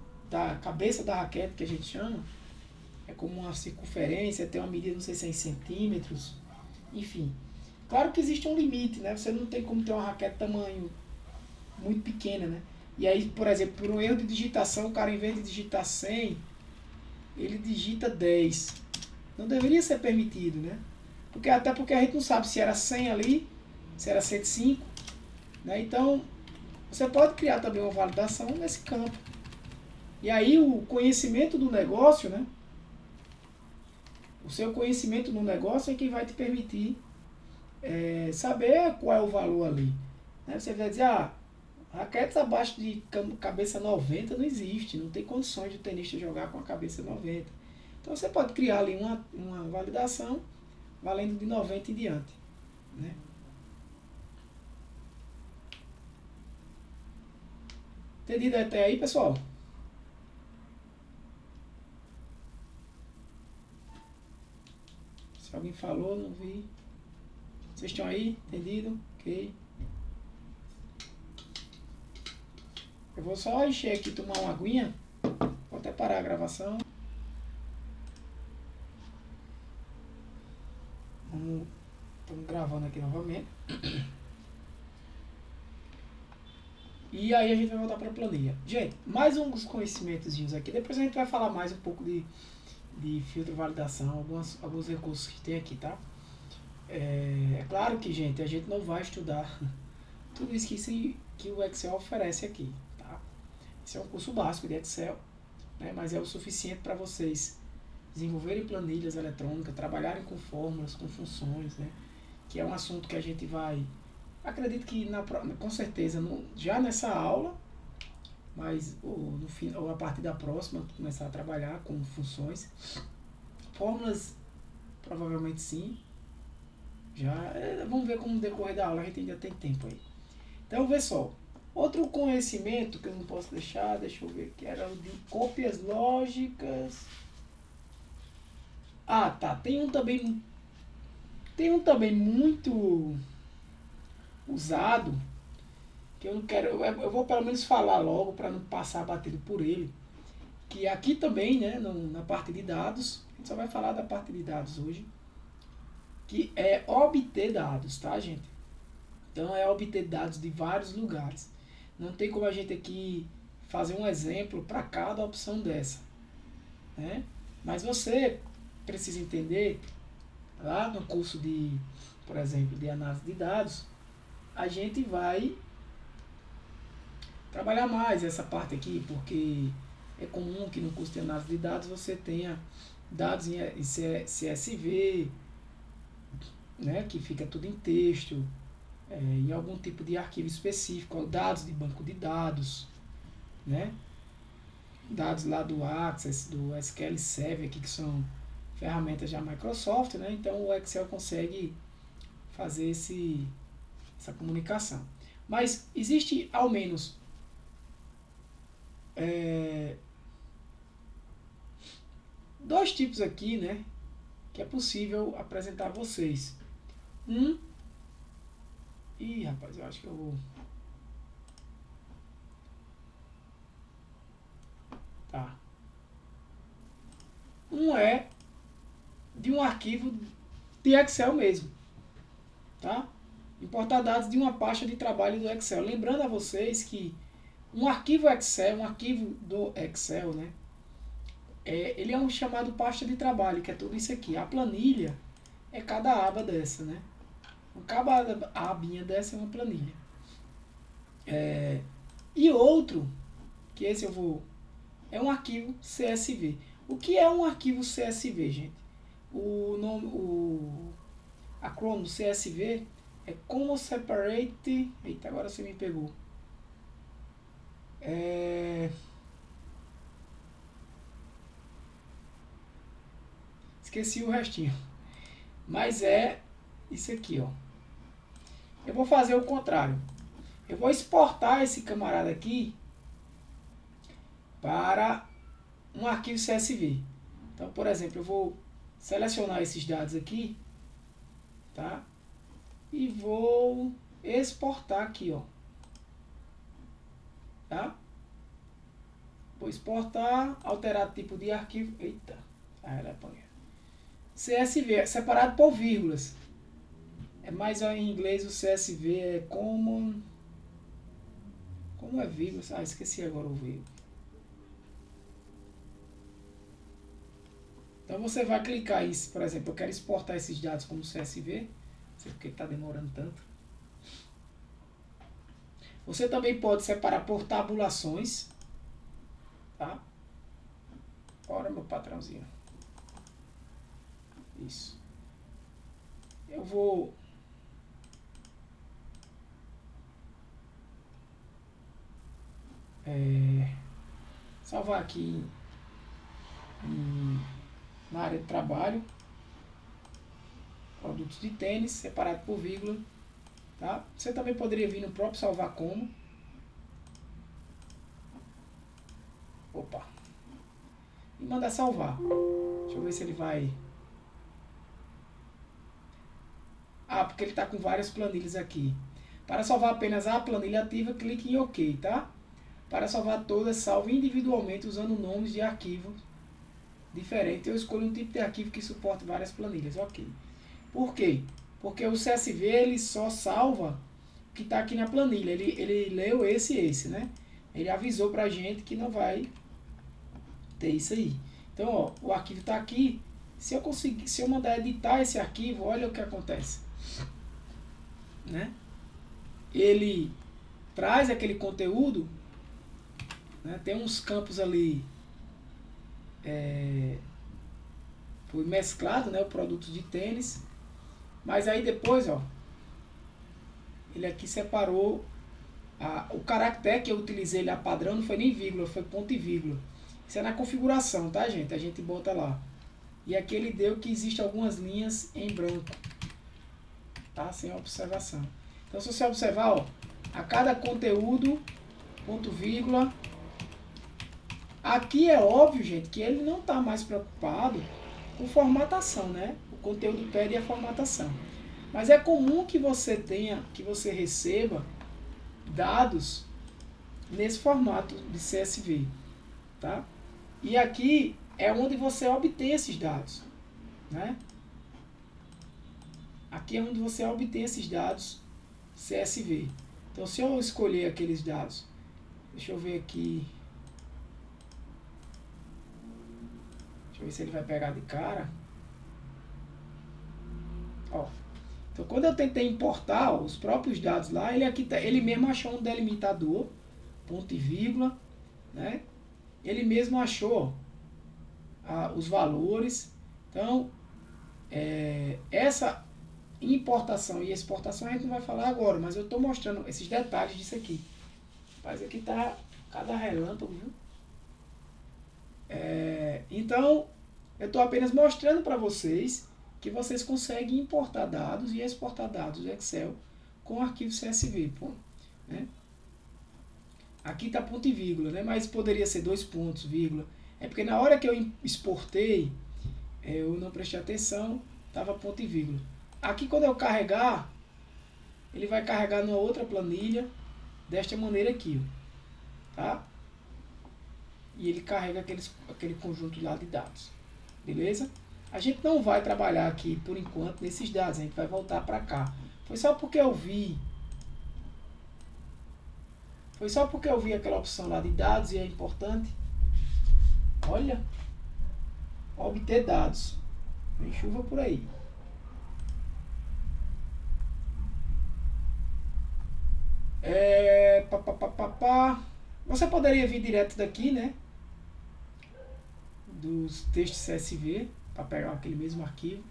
cabeça da raquete, que a gente chama. É como uma circunferência, tem uma medida, não sei se é em centímetros, enfim. Claro que existe um limite, né? Você não tem como ter uma raquete de tamanho muito pequena, né? E aí, por exemplo, por um erro de digitação, o cara, em vez de digitar 100, ele digita 10. Não deveria ser permitido, né? Até porque a gente não sabe se era 100 ali, se era 105, né? Então, você pode criar também uma validação nesse campo. E aí, o conhecimento do negócio, né? O seu conhecimento no negócio é quem vai te permitir saber qual é o valor ali. Né? Você vai dizer, raquetes abaixo de cabeça 90 não existe, não tem condições de o tenista jogar com a cabeça 90. Então você pode criar ali uma validação valendo de 90 em diante. Né? Entendido até aí, pessoal? Se alguém falou, não vi. Vocês estão aí? Entendido? Ok. Eu vou só encher aqui, tomar uma aguinha. Vou até parar a gravação. Estamos gravando aqui novamente. E aí a gente vai voltar para a planilha. Gente, mais uns conhecimentozinhos aqui. Depois a gente vai falar mais um pouco de filtro, validação, alguns recursos que tem aqui, tá? É claro que, gente, a gente não vai estudar tudo isso que o Excel oferece aqui, tá? Esse é um curso básico de Excel, né? Mas é o suficiente para vocês desenvolverem planilhas eletrônicas, trabalharem com fórmulas, com funções, né? Que é um assunto que a gente vai... Acredito que com certeza já nessa aula, mas ou a partir da próxima, começar a trabalhar com funções. Fórmulas, provavelmente sim. Vamos ver como no decorrer da aula, a gente ainda tem tempo aí. Então, vê só. Outro conhecimento que eu não posso deixar, deixa eu ver, que era o de cópias lógicas. Tá. Tem um também muito usado, que eu não quero, eu vou pelo menos falar logo para não passar batido por ele, que aqui também, né, na parte de dados, a gente só vai falar da parte de dados hoje, que é obter dados, tá, gente? Então é obter dados de vários lugares. Não tem como a gente aqui fazer um exemplo para cada opção dessa, né? Mas você precisa entender, lá no curso de, por exemplo, de análise de dados, a gente vai trabalhar mais essa parte aqui, porque é comum que no curso de análise de dados você tenha dados em CSV, né, que fica tudo em texto, em algum tipo de arquivo específico, dados de banco de dados, né, dados lá do Access, do SQL Server, aqui, que são ferramentas da Microsoft, né, então o Excel consegue fazer essa comunicação. Mas existe ao menos dois tipos aqui, né, que é possível apresentar a vocês. Rapaz, eu acho que eu vou... Tá. É de um arquivo de Excel mesmo, tá? Importar dados de uma pasta de trabalho do Excel. Lembrando a vocês que um arquivo do Excel, né? Ele é um chamado pasta de trabalho, que é tudo isso aqui. A planilha é cada aba dessa, né? Cada abinha dessa é uma planilha. E outro, que esse eu vou... É um arquivo CSV. O que é um arquivo CSV, gente? O acrônimo CSV é Common Separate... Eita, agora você me pegou. Esqueci o restinho. Mas é isso aqui, ó. Eu vou fazer o contrário. Eu vou exportar esse camarada aqui para um arquivo CSV. Então, por exemplo, eu vou selecionar esses dados aqui, tá? E vou exportar aqui, ó. Tá? Vou exportar, alterar tipo de arquivo. Eita, CSV, separado por vírgulas. É mais em inglês o CSV é Common Como é vírgula? Ah, esqueci agora o vírgula. Então você vai clicar isso, por exemplo, eu quero exportar esses dados como CSV, não sei porque está demorando tanto. Você também pode separar por tabulações, tá? Bora, meu patrãozinho. Isso. Eu vou salvar aqui na área de trabalho, produtos de tênis, separado por vírgula, tá? Você também poderia vir no próprio salvar como. Opa. E mandar salvar. Deixa eu ver se ele vai... Ah, porque ele está com várias planilhas aqui. Para salvar apenas a planilha ativa, clique em OK, tá? Para salvar todas, salve individualmente usando nomes de arquivos diferentes. Eu escolho um tipo de arquivo que suporte várias planilhas, OK. Por quê? Porque o CSV ele só salva o que está aqui na planilha. Ele leu esse, né? Ele avisou para a gente que não vai ter isso aí. Então, ó, o arquivo está aqui. Se eu mandar editar esse arquivo, olha o que acontece, né? Ele traz aquele conteúdo, né? Tem uns campos ali foi mesclado, né? O produto de tênis, mas aí depois, ó, ele aqui separou o caractere que eu utilizei lá padrão, não foi nem vírgula, foi ponto e vírgula. Isso é na configuração, tá, gente? A gente bota lá. E aqui ele deu que existe algumas linhas em branco, tá? Sem observação. Então, se você observar, ó, a cada conteúdo, ponto, vírgula. Aqui é óbvio, gente, que ele não está mais preocupado com formatação, né? O conteúdo pede a formatação. Mas é comum que você receba dados nesse formato de CSV, tá? E aqui é onde você obtém esses dados, né? Aqui é onde você obtém esses dados CSV. Então, se eu escolher aqueles dados, deixa eu ver aqui, deixa eu ver se ele vai pegar de cara. Ó, então, quando eu tentei importar os próprios dados lá, ele mesmo achou um delimitador, ponto e vírgula, né? Ele mesmo achou os valores. Então, essa importação e exportação a gente não vai falar agora, mas eu estou mostrando esses detalhes disso aqui. Mas aqui tá cada relâmpago, viu? Então, eu estou apenas mostrando para vocês que vocês conseguem importar dados e exportar dados do Excel com arquivo CSV, pô, né? Aqui está ponto e vírgula, né? Mas poderia ser 2 pontos, vírgula. É porque na hora que eu exportei, eu não prestei atenção, estava ponto e vírgula. Aqui quando eu carregar, ele vai carregar numa outra planilha, desta maneira aqui, ó, tá? E ele carrega aquele conjunto lá de dados, beleza? A gente não vai trabalhar aqui, por enquanto, nesses dados, a gente vai voltar para cá. Foi só porque eu vi aquela opção lá de dados e é importante. Olha, obter dados. Tem chuva por aí. Você poderia vir direto daqui, né? Dos textos CSV, para pegar aquele mesmo arquivo.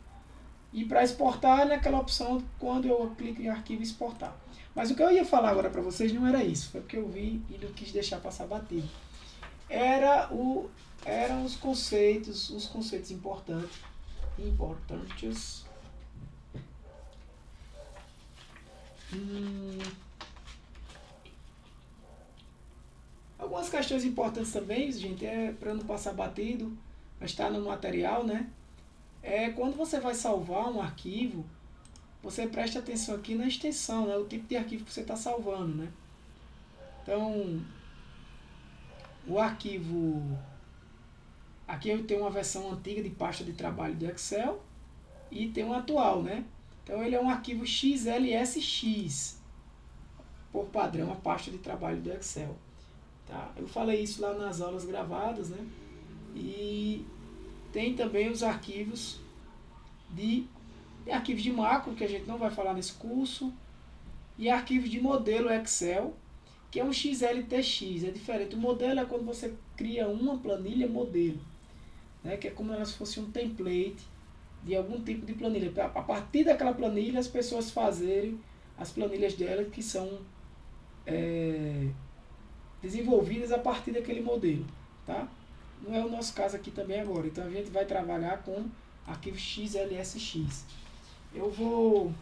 E para exportar naquela opção quando eu clico em arquivo exportar. Mas o que eu ia falar agora para vocês não era isso. Foi porque eu vi e não quis deixar passar batido. Eram os conceitos importantes. Algumas questões importantes também, gente, para não passar batido, mas está no material, né? Quando você vai salvar um arquivo, você presta atenção aqui na extensão, né? O tipo de arquivo que você está salvando, né? Então, o arquivo... Aqui eu tenho uma versão antiga de pasta de trabalho do Excel e tem um atual, né? Então, ele é um arquivo XLSX. por padrão, a pasta de trabalho do Excel. Tá? Eu falei isso lá nas aulas gravadas, né? E tem também os arquivos arquivos de macro, que a gente não vai falar nesse curso, e arquivos de modelo Excel, que é um XLTX, é diferente. O modelo é quando você cria uma planilha modelo, né? Que é como se fosse um template de algum tipo de planilha. A partir daquela planilha, as pessoas fazerem as planilhas dela que são desenvolvidas a partir daquele modelo, tá? Não é o nosso caso aqui também agora. Então a gente vai trabalhar com arquivo XLSX. Eu vou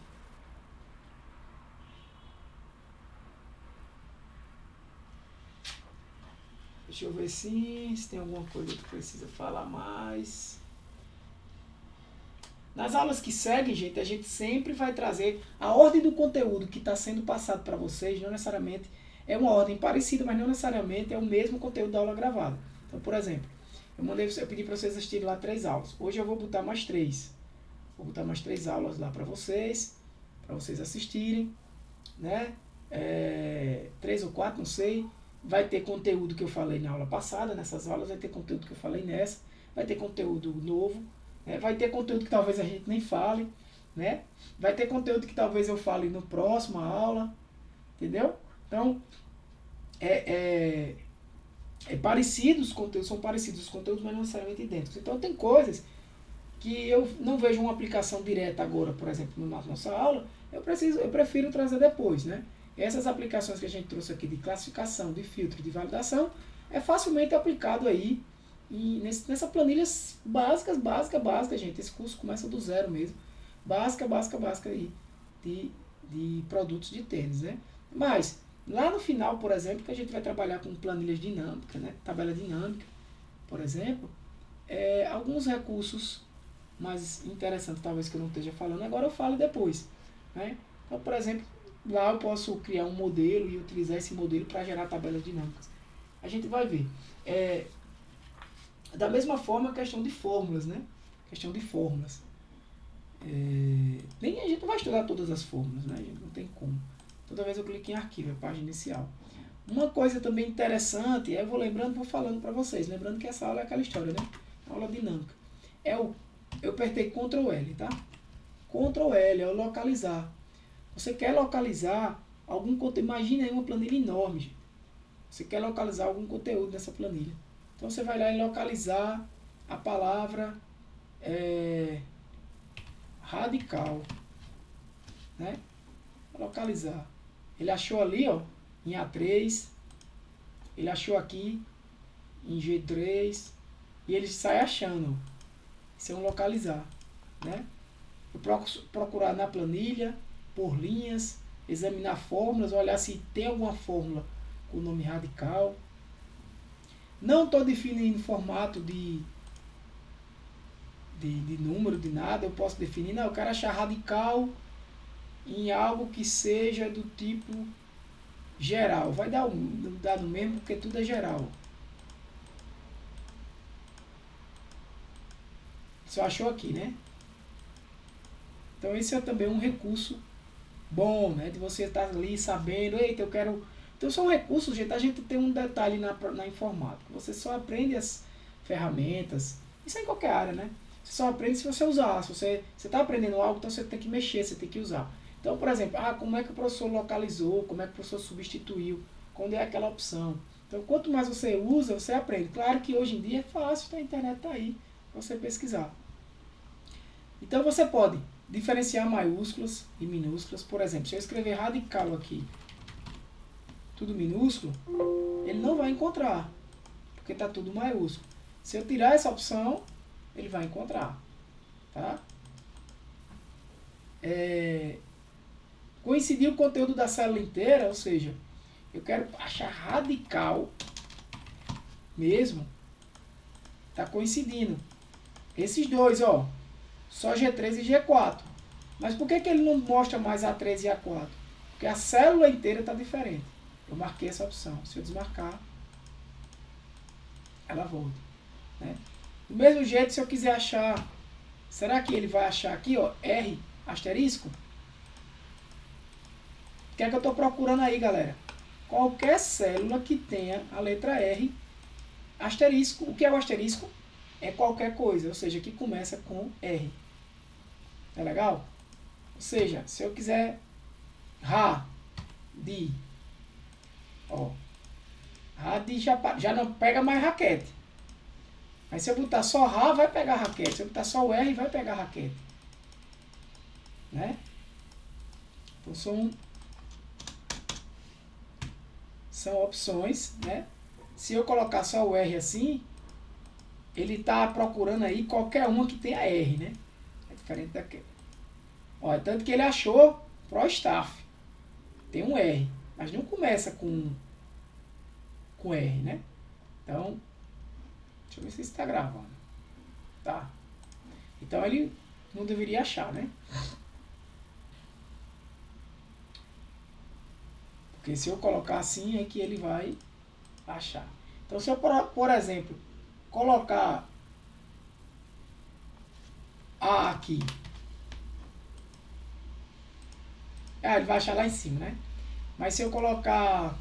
deixa eu ver se tem alguma coisa que precisa falar mais. Nas aulas que seguem, gente, a gente sempre vai trazer a ordem do conteúdo que está sendo passado para vocês, não necessariamente é uma ordem parecida, mas não necessariamente é o mesmo conteúdo da aula gravada. Então, por exemplo, eu pedi para vocês assistirem lá 3 aulas. Hoje eu vou botar mais 3. Vou botar mais 3 aulas lá para vocês assistirem, né? 3 ou 4, não sei. Vai ter conteúdo que eu falei na aula passada, nessas aulas, vai ter conteúdo que eu falei nessa, vai ter conteúdo novo, né? Vai ter conteúdo que talvez a gente nem fale, né? Vai ter conteúdo que talvez eu fale no próximo aula, entendeu? Então, parecido, os conteúdos são parecidos, os conteúdos, mas não necessariamente idênticos. Então, tem coisas que eu não vejo uma aplicação direta agora, por exemplo, na nossa aula, eu prefiro trazer depois, né? Essas aplicações que a gente trouxe aqui de classificação, de filtro, de validação, é facilmente aplicado aí nessa planilha básica, gente. Esse curso começa do zero mesmo. Básica aí de produtos de tênis, né? Mas, lá no final, por exemplo, que a gente vai trabalhar com planilhas dinâmicas, né? Tabela dinâmica, por exemplo, alguns recursos mais interessantes, talvez que eu não esteja falando, agora eu falo depois, né? Então, por exemplo, lá eu posso criar um modelo e utilizar esse modelo para gerar tabelas dinâmicas. A gente vai ver. Da mesma forma, a questão de fórmulas, né? Questão de fórmulas. Nem a gente não vai estudar todas as fórmulas, né? A gente não tem como. Toda vez eu clico em arquivo, é página inicial. Uma coisa também interessante, eu vou falando para vocês. Lembrando que essa aula é aquela história, né? Aula dinâmica. Eu apertei Ctrl L, tá? Ctrl L é o localizar. Você quer localizar algum conteúdo. Imagina aí uma planilha enorme, gente. Você quer localizar algum conteúdo nessa planilha. Então você vai lá e localizar a palavra radical, né? Localizar. Ele achou ali, ó, em A3. Ele achou aqui em G3. E ele sai achando. Isso é um localizar, né? Eu procurar na planilha por linhas, examinar fórmulas, olhar se tem alguma fórmula com o nome radical. Não estou definindo formato de número, de nada. Eu posso definir, não, eu quero achar radical em algo que seja do tipo geral. Vai dar no mesmo, porque tudo é geral. Só achou aqui, né? Então esse é também um recurso bom, né? De você estar ali sabendo, eita, eu quero... Então são recursos, gente. A gente tem um detalhe na informática. Você só aprende as ferramentas. Isso é em qualquer área, né? Você só aprende se você usar. Se você está aprendendo algo, então você tem que mexer, você tem que usar. Então, por exemplo, como é que o professor localizou, como é que o professor substituiu, quando é aquela opção. Então, quanto mais você usa, você aprende. Claro que hoje em dia é fácil, a internet está aí para você pesquisar. Então, você pode diferenciar maiúsculas e minúsculas. Por exemplo, se eu escrever radical aqui, tudo minúsculo, ele não vai encontrar, porque está tudo maiúsculo. Se eu tirar essa opção, ele vai encontrar. Tá? Coincidir o conteúdo da célula inteira, ou seja, eu quero achar radical mesmo, está coincidindo. Esses dois, ó, só G3 e G4. Mas por que ele não mostra mais A3 e A4? Porque a célula inteira está diferente. Eu marquei essa opção. Se eu desmarcar, ela volta. Né? Do mesmo jeito, se eu quiser achar... Será que ele vai achar aqui, ó, R asterisco? que é que eu estou procurando aí, galera? Qualquer célula que tenha a letra R, asterisco. O que é o asterisco? É qualquer coisa, ou seja, que começa com R. Tá legal? Ou seja, se eu quiser Ra-di, ó, Ra-di já não pega mais raquete. Mas se eu botar só Ra, vai pegar raquete. Se eu botar só o R, vai pegar raquete. Né? Então são opções, né? Se eu colocar só o R assim, ele está procurando aí qualquer uma que tenha R, né? É diferente daquele. Ó, tanto que ele achou ProStaff. Tem um R, mas não começa com R, né? Então, deixa eu ver se está gravando. Tá. Então ele não deveria achar, né? Porque se eu colocar assim é que ele vai achar. Então se eu, por exemplo, colocar A aqui, ele vai achar lá em cima, né? Mas se eu colocar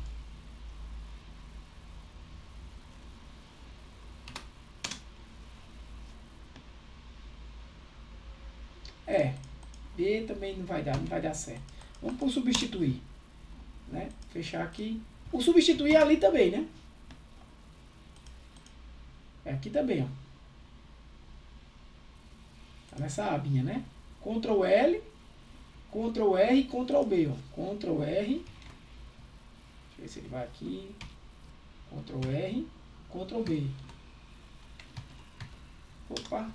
B também não vai dar certo. Vamos por substituir, né? Fechar aqui. O substituir é ali também, né? É aqui também, ó. Tá nessa abinha, né? Ctrl L, Ctrl R e Ctrl B, ó. Ctrl R. Deixa eu ver se ele vai aqui. Ctrl R, Ctrl B. Opa.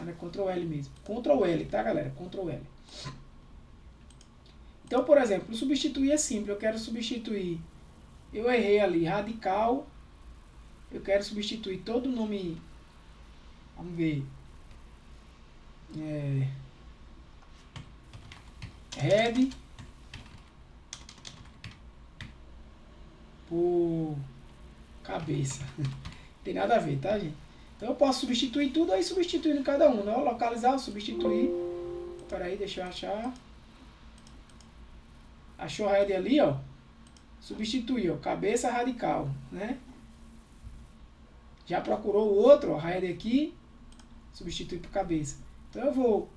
É Ctrl L mesmo. Ctrl L, tá, galera? Ctrl L. Então, por exemplo, substituir é simples. Eu quero substituir. Eu errei ali, radical. Eu quero substituir todo o nome. Vamos ver. Head por cabeça. Não tem nada a ver, tá, gente? Então eu posso substituir tudo aí, substituindo cada um, né? Localizar, substituir. Peraí, deixa eu achar. Achou a head ali, ó. Substituir, ó. Cabeça radical, né? Já procurou o outro, ó. A head aqui. Substituir por cabeça. Então eu vou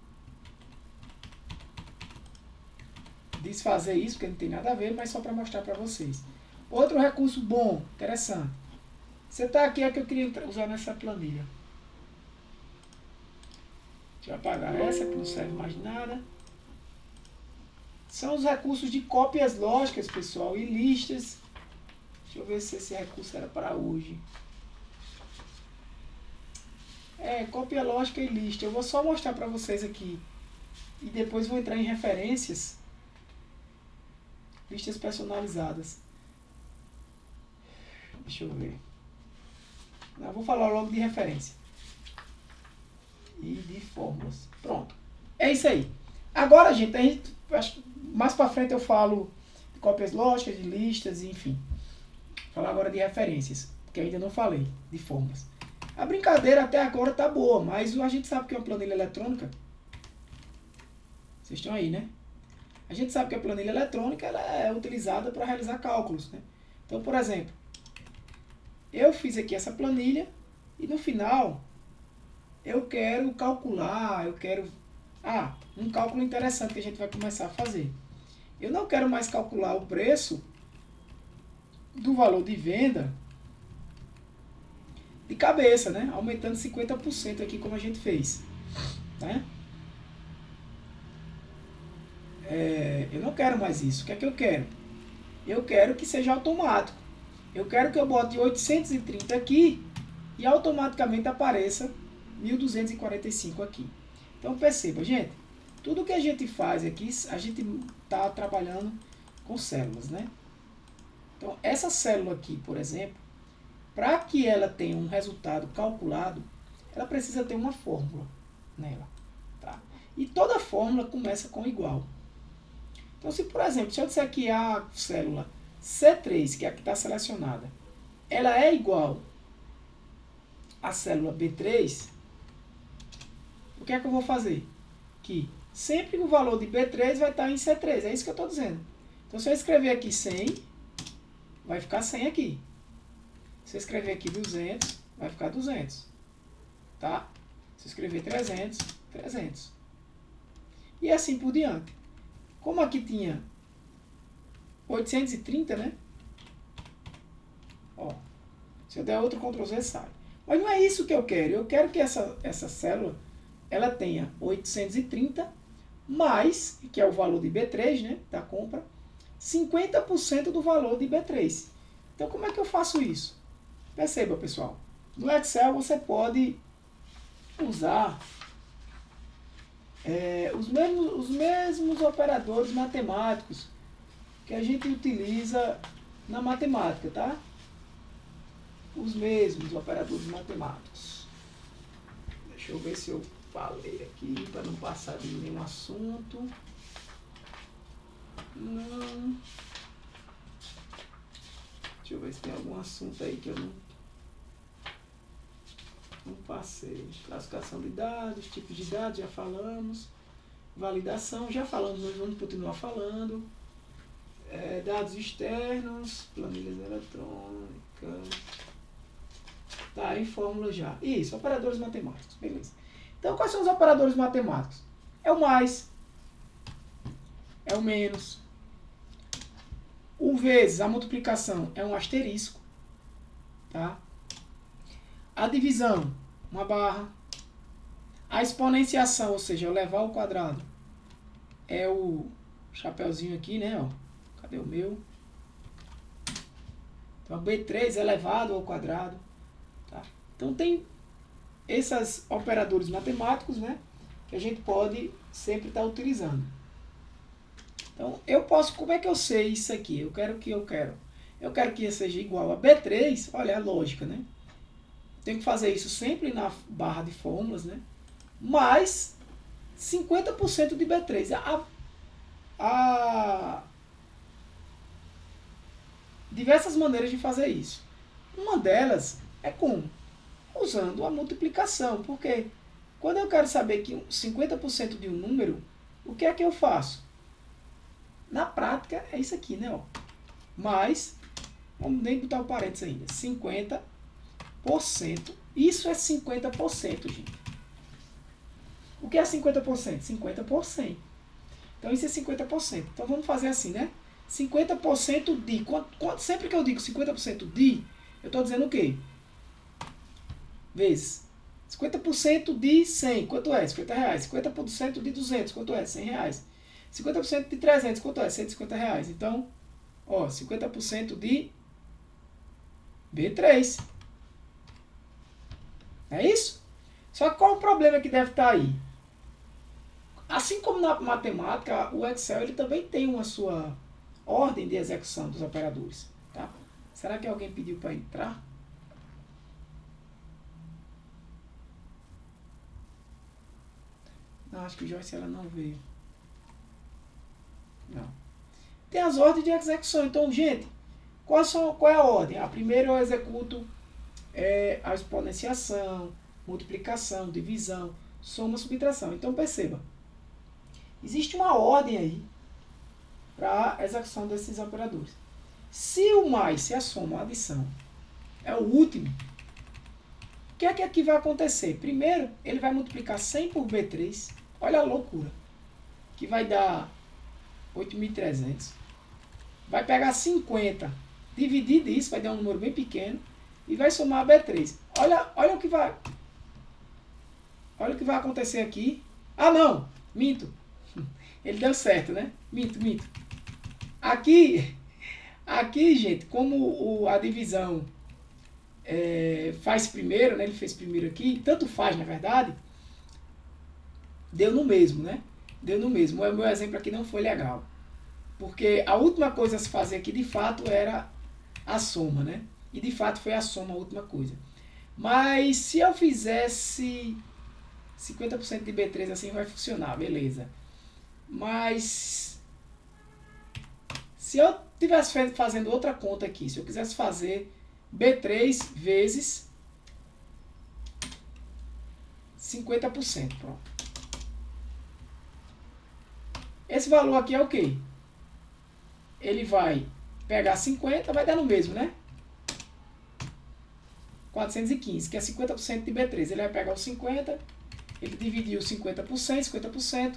desfazer isso, porque não tem nada a ver, mas só para mostrar para vocês. Outro recurso bom, interessante. Você tá aqui, é que eu queria usar nessa planilha. Deixa eu apagar essa, que não serve mais de nada. São os recursos de cópias lógicas, pessoal, e listas. Deixa eu ver se esse recurso era para hoje. Cópia lógica e lista. Eu vou só mostrar para vocês aqui. E depois vou entrar em referências. Listas personalizadas. Deixa eu ver. Não, vou falar logo de referência. E de fórmulas. Pronto. É isso aí. Agora, gente, acho que mais para frente eu falo de cópias lógicas, de listas, enfim. Vou falar agora de referências, porque ainda não falei de fórmulas. A brincadeira até agora tá boa, mas a gente sabe que é uma planilha eletrônica. Vocês estão aí, né? A gente sabe que a planilha eletrônica ela é utilizada para realizar cálculos, né? Então, por exemplo, eu fiz aqui essa planilha e no final eu quero calcular, um cálculo interessante que a gente vai começar a fazer. Eu não quero mais calcular o preço do valor de venda de cabeça, né? Aumentando 50% aqui como a gente fez, né? Eu não quero mais isso. O que é que eu quero? Eu quero que seja automático. Eu quero que eu bote 830 aqui e automaticamente apareça 1245 aqui. Então perceba, gente, tudo que a gente faz aqui, a gente está trabalhando com células, né? Então essa célula aqui, por exemplo, para que ela tenha um resultado calculado, ela precisa ter uma fórmula nela, tá? E toda fórmula começa com igual. Então se, por exemplo, se eu disser que a célula C3, que é a que está selecionada, ela é igual à célula B3, o que é que eu vou fazer? Aqui, sempre o valor de B3 vai estar em C3. É isso que eu estou dizendo. Então, se eu escrever aqui 100, vai ficar 100 aqui. Se eu escrever aqui 200, vai ficar 200. Tá? Se eu escrever 300, 300. E assim por diante. Como aqui tinha 830, né? Ó, se eu der outro Ctrl Z, sai. Mas não é isso que eu quero. Eu quero que essa célula ela tenha 830 mais, que é o valor de B3, né, da compra, 50% do valor de B3. Então, como é que eu faço isso? Perceba, pessoal. No Excel você pode usar os mesmos operadores matemáticos que a gente utiliza na matemática, tá? Os mesmos operadores matemáticos. Deixa eu ver se eu falei aqui para não passar de nenhum assunto. Não. Deixa eu ver se tem algum assunto aí que eu não passei. Classificação de dados, tipos de dados, já falamos. Validação, já falamos, mas vamos continuar falando. Dados externos, planilhas eletrônicas. Tá, em fórmula já. Isso, operadores matemáticos, beleza. Então, quais são os operadores matemáticos? É o mais, é o menos. O vezes, a multiplicação, é um asterisco. Tá? A divisão, uma barra. A exponenciação, ou seja, levar ao quadrado, é o chapeuzinho aqui, né? Ó. Cadê o meu? Então, B3 elevado ao quadrado. Tá? Então, tem esses operadores matemáticos, né? Que a gente pode sempre estar utilizando. Então, eu posso... Como é que eu sei isso aqui? Eu quero que seja igual a B3. Olha a lógica, né? Tenho que fazer isso sempre na barra de fórmulas, né? Mais 50% de B3. Há diversas maneiras de fazer isso. Uma delas é como? Usando a multiplicação. Porque quando eu quero saber que 50% de um número, o que é que eu faço? Na prática, é isso aqui, né? Ó. Mais, vamos nem botar o parênteses ainda, 50%. Isso é 50%, gente. O que é 50%? 50%. Então, isso é 50%. Então, vamos fazer assim, né? 50% de... Sempre que eu digo 50% de, eu estou dizendo o quê? Vezes. 50% de 100, quanto é? 50 reais. 50% de 200, quanto é? 100 reais. 50% de 300, quanto é? 150 reais. Então, ó, 50% de B3. É isso? Só que qual o problema que deve estar aí? Assim como na matemática, o Excel ele também tem uma sua ordem de execução dos operadores. Tá? Será que alguém pediu para entrar? Não, acho que Joyce ela não veio. Não. Tem as ordens de execução. Então, gente, qual é a ordem? A primeira eu executo a exponenciação, multiplicação, divisão, soma, subtração. Então, perceba. Existe uma ordem aí para a execução desses operadores. Se o mais, se a soma, a adição, é o último, o que é que aqui vai acontecer? Primeiro, ele vai multiplicar 100 por B3. Olha a loucura. Que vai dar 8.300. Vai pegar 50, dividir disso, vai dar um número bem pequeno, e vai somar a B3. Olha o que vai... Olha o que vai acontecer aqui. Ah, não! Minto. Ele deu certo, né? Minto. Aqui, gente, como a divisão faz primeiro, né? Ele fez primeiro aqui, tanto faz, na verdade, deu no mesmo, né? Deu no mesmo. O meu exemplo aqui não foi legal. Porque a última coisa a se fazer aqui, de fato, era a soma, né? E, de fato, foi a soma a última coisa. Mas, se eu fizesse 50% de B3, assim vai funcionar, beleza. Mas, se eu estivesse fazendo outra conta aqui, se eu quisesse fazer B3 vezes 50%, pronto. Esse valor aqui é o quê? Ele vai pegar 50, vai dar no mesmo, né? 415, que é 50% de B3. Ele vai pegar os 50, ele dividiu 50 por 100, 50%,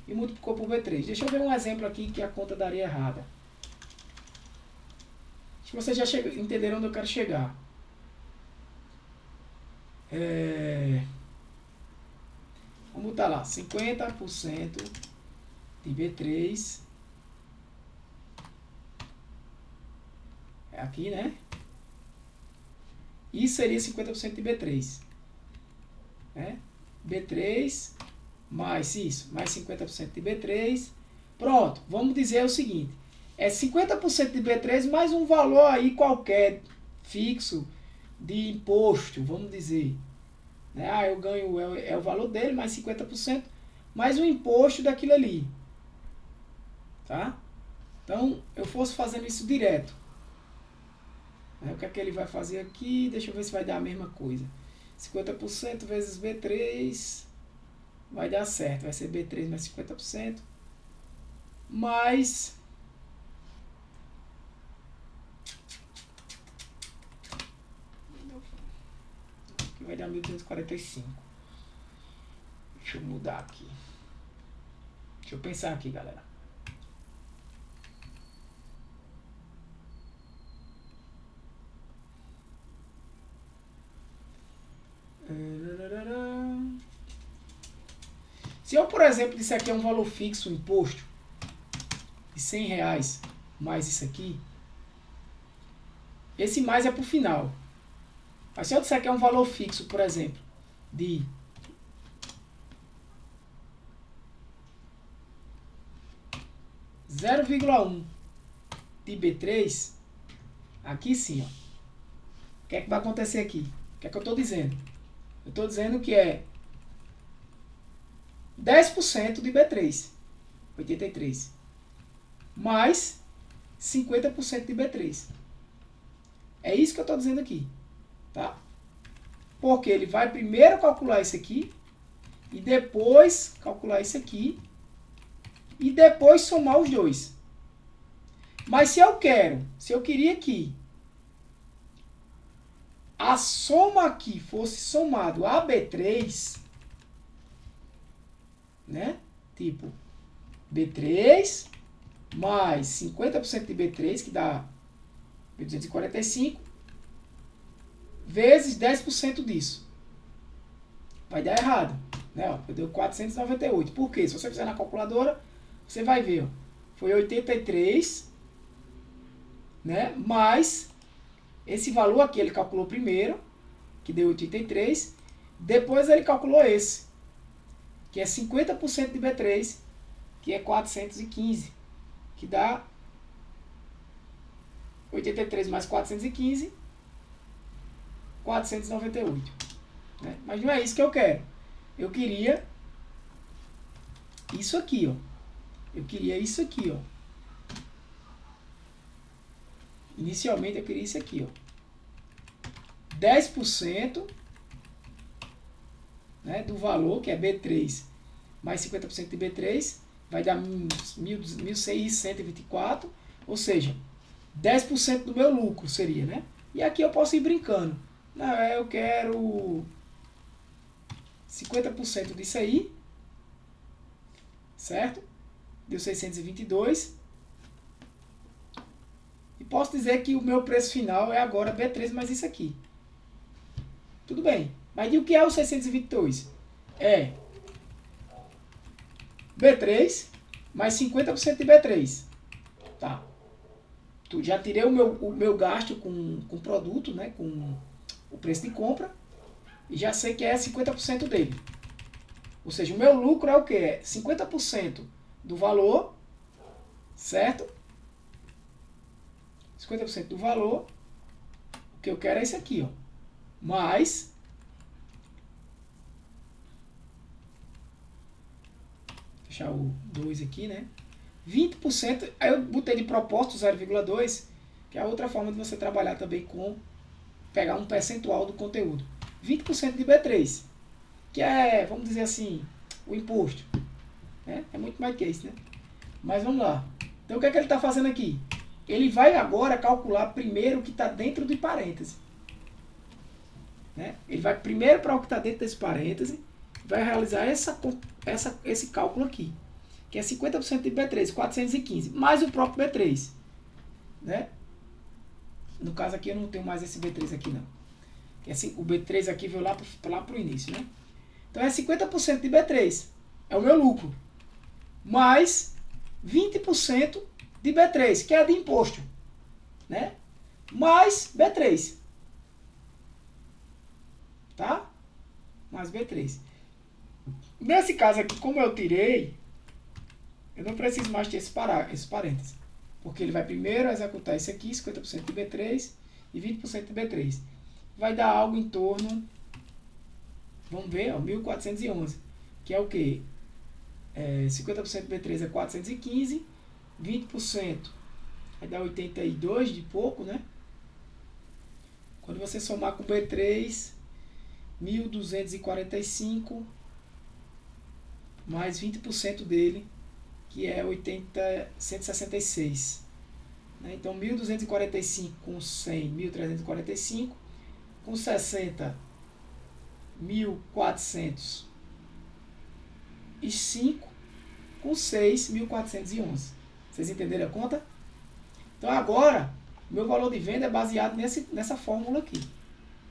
e multiplicou por B3. Deixa eu ver um exemplo aqui que a conta daria errada. Acho que vocês já entenderam onde eu quero chegar. Vamos botar lá, 50% de B3. É aqui, né? Isso seria 50% de B3. Né? B3 mais isso, mais 50% de B3. Pronto, vamos dizer o seguinte. É 50% de B3 mais um valor aí qualquer, fixo, de imposto, vamos dizer. Né? Ah, eu ganho, é o valor dele, mais 50%, mais o imposto daquilo ali. Tá? Então, eu fosse fazendo isso direto. O que é que ele vai fazer aqui? Deixa eu ver se vai dar a mesma coisa. 50% vezes B3 vai dar certo. Vai ser B3 mais 50%. Mais... aqui vai dar 1.245. Deixa eu mudar aqui. Deixa eu pensar aqui, galera. Se eu, por exemplo, disser que é um valor fixo, imposto, de R$100 mais isso aqui, esse mais é para o final. Mas se eu disser que é um valor fixo, por exemplo, de (0,1 de B3, aqui sim, ó. O que é que vai acontecer aqui? O que é que eu estou dizendo? Eu estou dizendo que é 10% de B3, 83, mais 50% de B3. É isso que eu estou dizendo aqui, tá? Porque ele vai primeiro calcular isso aqui, e depois calcular isso aqui, e depois somar os dois. Mas se eu queria que a soma aqui fosse somado a B3, né? Tipo, B3 mais 50% de B3, que dá 1.245, vezes 10% disso. Vai dar errado, né? Ó, deu 498. Por quê? Se você fizer na calculadora, você vai ver, ó, foi 83, né? Mais esse valor aqui ele calculou primeiro, que deu 83, depois ele calculou esse, que é 50% de B3, que é 415, que dá 83 mais 415, 498. Né? Mas não é isso que eu quero. Eu queria isso aqui, ó. Eu queria isso aqui, ó. Inicialmente eu queria isso aqui, ó. 10%, né, do valor, que é B3, mais 50% de B3, vai dar 1.124, ou seja, 10% do meu lucro seria, né? E aqui eu posso ir brincando. Não, eu quero 50% disso aí, certo? Deu 622. E posso dizer que o meu preço final é agora B3 mais isso aqui. Tudo bem. Mas e o que é o 622? É B3 mais 50% de B3. Tá. Já tirei o meu gasto com produto, né? Com o preço de compra. E já sei que é 50% dele. Ou seja, o meu lucro é o que? É 50% do valor, certo? 50% do valor. O que eu quero é isso aqui, ó. Mais... deixar o 2 aqui, né? 20%, aí eu botei de propósito 0,2, que é a outra forma de você trabalhar também com pegar um percentual do conteúdo. 20% de B3, que é, vamos dizer assim, o imposto. Né? É muito mais que isso, né? Mas vamos lá. Então o que é que ele está fazendo aqui? Ele vai agora calcular primeiro o que está dentro de parêntese. Né? Ele vai primeiro para o que está dentro desse parêntese, vai realizar esse cálculo aqui, que é 50% de B3, 415, mais o próprio B3. Né? No caso aqui eu não tenho mais esse B3 aqui não. Que assim, o B3 aqui veio lá para o início. Né? Então é 50% de B3, é o meu lucro, mais 20% de B3, que é de imposto, né? Mais B3. Tá? Mais B3. Nesse caso aqui, como eu tirei, eu não preciso mais ter esse parênteses. Porque ele vai primeiro executar isso aqui, 50% de B3 e 20% de B3. Vai dar algo em torno, vamos ver, ó, 1.411. Que é o quê? 50% de B3 é 415, 20% vai dar 82 de pouco, né? Quando você somar com B3, 1.245 mais 20% dele, que é 166. Né? Então 1.245 com 100, 1.345, com 60, 1.405, com 6, 1.411. Vocês entenderam a conta? Então agora, meu valor de venda é baseado nessa fórmula aqui.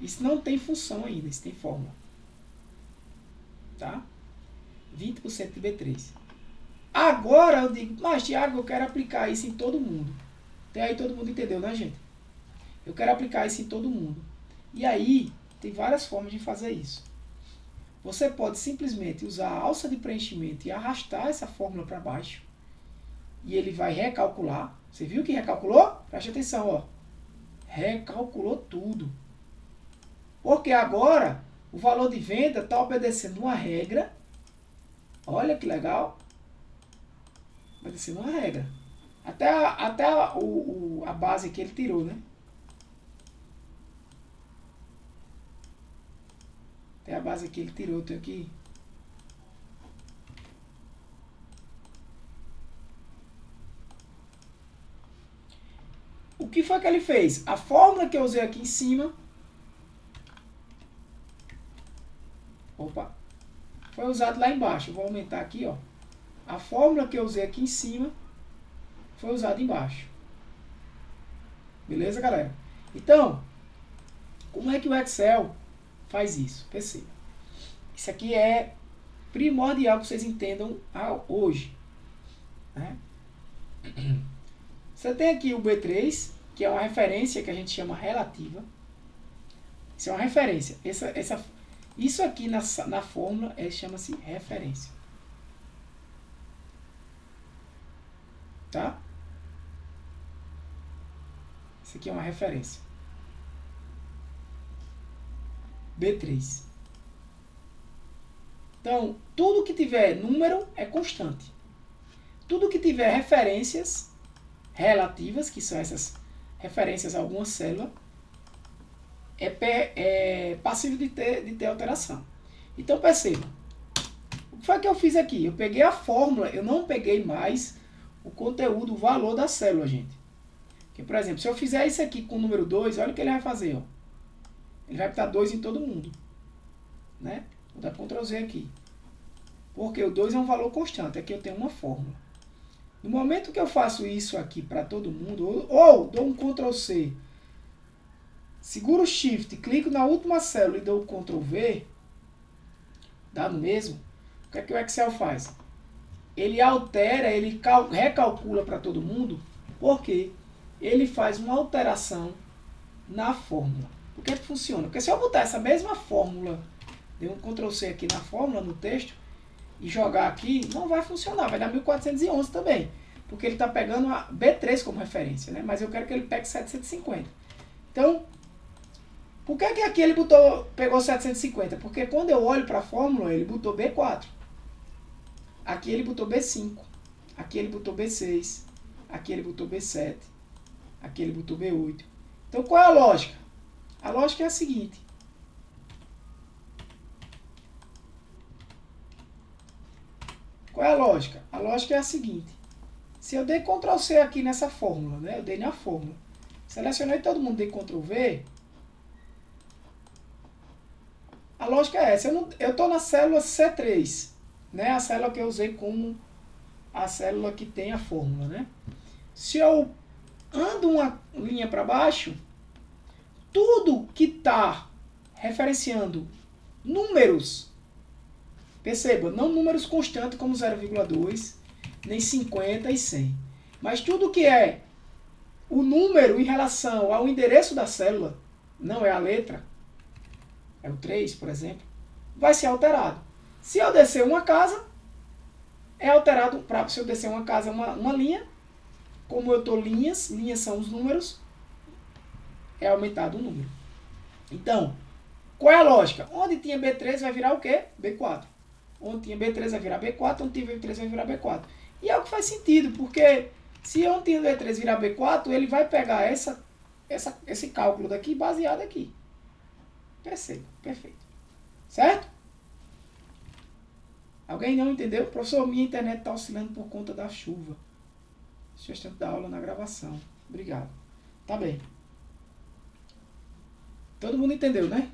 Isso não tem função ainda, isso tem fórmula. Tá? 20% de B3. Agora eu digo, mas Thiago, eu quero aplicar isso em todo mundo. Até aí todo mundo entendeu, né, gente? Eu quero aplicar isso em todo mundo. E aí, tem várias formas de fazer isso. Você pode simplesmente usar a alça de preenchimento e arrastar essa fórmula para baixo. E ele vai recalcular. Você viu que recalculou? Preste atenção, ó. Recalculou tudo. Porque agora o valor de venda está obedecendo uma regra. Olha que legal. Obedecendo uma regra. Até a base que ele tirou, né? Até a base que ele tirou. Eu tenho que... O que foi que ele fez? A fórmula que eu usei aqui em cima... Opa! Foi usado lá embaixo. Eu vou aumentar aqui, ó. A fórmula que eu usei aqui em cima foi usada embaixo. Beleza, galera? Então, como é que o Excel faz isso? Perceba. Isso aqui é primordial que vocês entendam hoje. Né? Você tem aqui o B3, que é uma referência que a gente chama relativa. Isso é uma referência. Isso aqui na fórmula chama-se referência. Tá? Isso aqui é uma referência. B3. Então, tudo que tiver número é constante. Tudo que tiver referências relativas, que são essas referências a alguma célula, é passível de ter alteração. Então, perceba. O que foi que eu fiz aqui? Eu peguei a fórmula, eu não peguei mais o conteúdo, o valor da célula, gente. Porque, por exemplo, se eu fizer isso aqui com o número 2, olha o que ele vai fazer. Ó. Ele vai botar 2 em todo mundo. Né? Vou dar Ctrl Z aqui. Porque o 2 é um valor constante. Aqui eu tenho uma fórmula. No momento que eu faço isso aqui para todo mundo, ou dou um Ctrl C, seguro o Shift, clico na última célula e dou o Ctrl V, dá no mesmo, o que é que o Excel faz? Ele altera, ele recalcula para todo mundo, porque ele faz uma alteração na fórmula. Por que funciona? Porque se eu botar essa mesma fórmula, dei um Ctrl C aqui na fórmula, no texto, e jogar aqui, não vai funcionar, vai dar 1411 também, porque ele está pegando a B3 como referência, né? Mas eu quero que ele pegue 750. Então, por que aqui ele pegou 750? Porque quando eu olho para a fórmula, ele botou B4. Aqui ele botou B5. Aqui ele botou B6. Aqui ele botou B7. Aqui ele botou B8. Então, qual é a lógica? A lógica é a seguinte. Qual é a lógica? A lógica é a seguinte. Se eu dei Ctrl C aqui nessa fórmula, né? Eu dei na fórmula. Selecionei todo mundo, dei Ctrl V. A lógica é essa. Eu estou na célula C3, né? A célula que eu usei como a célula que tem a fórmula, né? Se eu ando uma linha para baixo, tudo que está referenciando números, perceba, não números constantes como 0,2, nem 50 e 100, mas tudo que é o número em relação ao endereço da célula, não é a letra, é o 3, por exemplo, vai ser alterado. Se eu descer uma casa, é alterado, se eu descer uma casa, uma linha, como eu estou linhas são os números, é aumentado o número. Então, qual é a lógica? Onde tinha B3 vai virar o quê? B4. Onde tinha B3 vai virar B4, onde tinha B3 vai virar B4. E é o que faz sentido, porque se onde tinha B3 virar B4, ele vai pegar esse cálculo daqui baseado aqui. Perceba, perfeito. Certo? Alguém não entendeu? Professor, minha internet está oscilando por conta da chuva. Sugestante da aula na gravação. Obrigado. Tá bem. Todo mundo entendeu, né?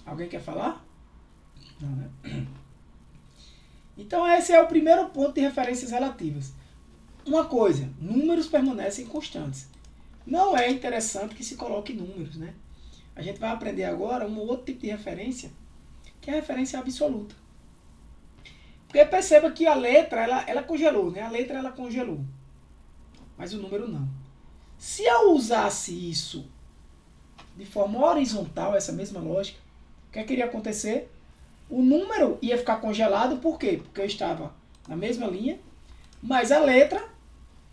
Alguém quer falar? Não, né? Então esse é o primeiro ponto de referências relativas. Uma coisa, números permanecem constantes. Não é interessante que se coloque números, né? A gente vai aprender agora um outro tipo de referência, que é a referência absoluta. Porque perceba que a letra, ela congelou, né? A letra, ela congelou. Mas o número não. Se eu usasse isso de forma horizontal, essa mesma lógica, o que iria acontecer? O número ia ficar congelado, por quê? Porque eu estava na mesma linha, mas a letra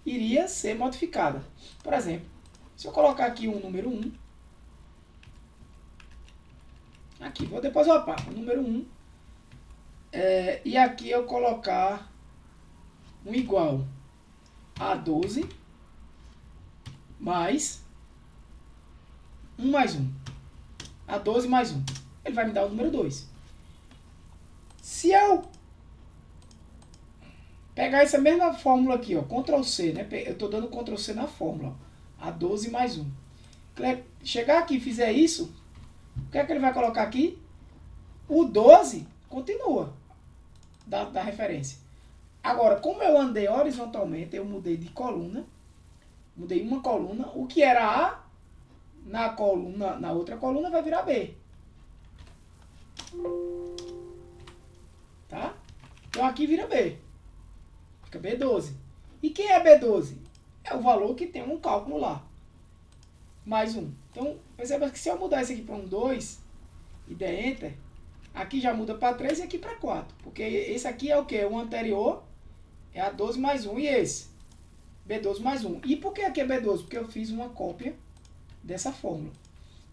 iria ser modificada. Por exemplo, se eu colocar aqui um número 1, aqui, depois eu apago, o número 1, e aqui eu colocar um igual a 12 mais 1 mais 1. A 12 mais 1. Ele vai me dar o número 2. Se eu pegar essa mesma fórmula aqui, ó, Ctrl C, né? Eu estou dando Ctrl C na fórmula, ó, a 12 mais 1. Chegar aqui e fizer isso, o que é que ele vai colocar aqui? O 12 continua da referência. Agora, como eu andei horizontalmente, eu mudei de coluna, mudei uma coluna, o que era A, na outra coluna vai virar B. Tá? Então aqui vira B. Fica B12. E quem é B12? É o valor que tem um cálculo lá. Mais 1. Então, perceba que se eu mudar esse aqui para um 2 e der Enter, aqui já muda para 3 e aqui para 4. Porque esse aqui é o quê? O anterior é a 12 mais 1. E esse? B12 mais 1. E por que aqui é B12? Porque eu fiz uma cópia dessa fórmula.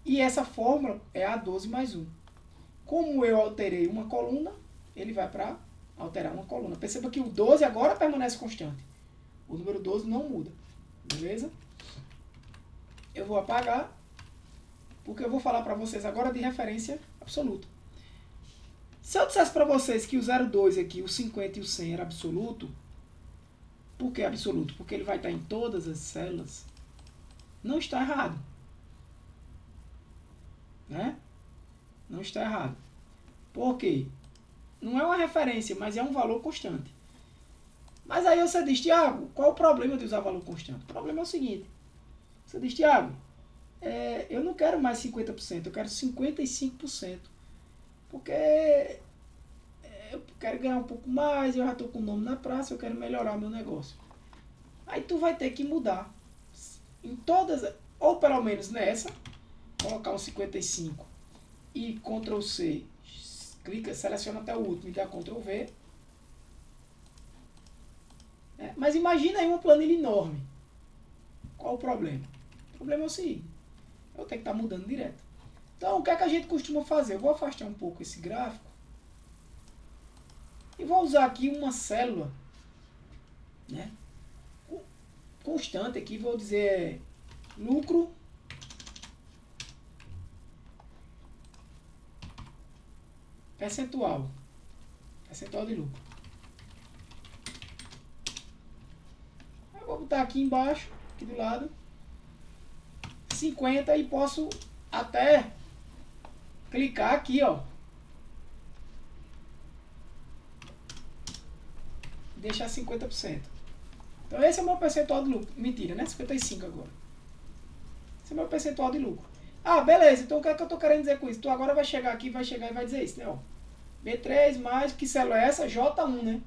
E essa fórmula é a 12 mais 1. Como eu alterei uma coluna, ele vai para alterar uma coluna. Perceba que o 12 agora permanece constante. O número 12 não muda. Beleza? Eu vou apagar, porque eu vou falar para vocês agora de referência absoluta. Se eu dissesse para vocês que o 0,2 aqui, o 50 e o 100 era absoluto, por que absoluto? Porque ele vai estar em todas as células. Não está errado. Né? Não está errado. Por quê? Não é uma referência, mas é um valor constante. Mas aí você diz, Tiago, qual o problema de usar valor constante? O problema é o seguinte. Você diz, Tiago, eu não quero mais 50%, eu quero 55%. Porque eu quero ganhar um pouco mais, eu já estou com o nome na praça, eu quero melhorar meu negócio. Aí tu vai ter que mudar. Em todas, ou pelo menos nessa, colocar um 55 e Ctrl C, clica, seleciona até o último e dá Ctrl V. Mas imagina aí uma planilha enorme. Qual o problema? O problema é o seguinte, eu tenho que estar mudando direto. Então, o que é que a gente costuma fazer? Eu vou afastar um pouco esse gráfico e vou usar aqui uma célula, né, constante aqui, vou dizer lucro percentual. Percentual de lucro. Eu vou botar aqui embaixo, aqui do lado, 50 e posso até clicar aqui, ó. Deixar 50%. Então esse é o meu percentual de lucro. Mentira, né? 55 agora. Esse é o meu percentual de lucro. Ah, beleza. Então o que é que eu estou querendo dizer com isso? Tu agora vai chegar aqui, vai chegar e vai dizer isso, né? Ó, B3 mais, que célula é essa? J1, né?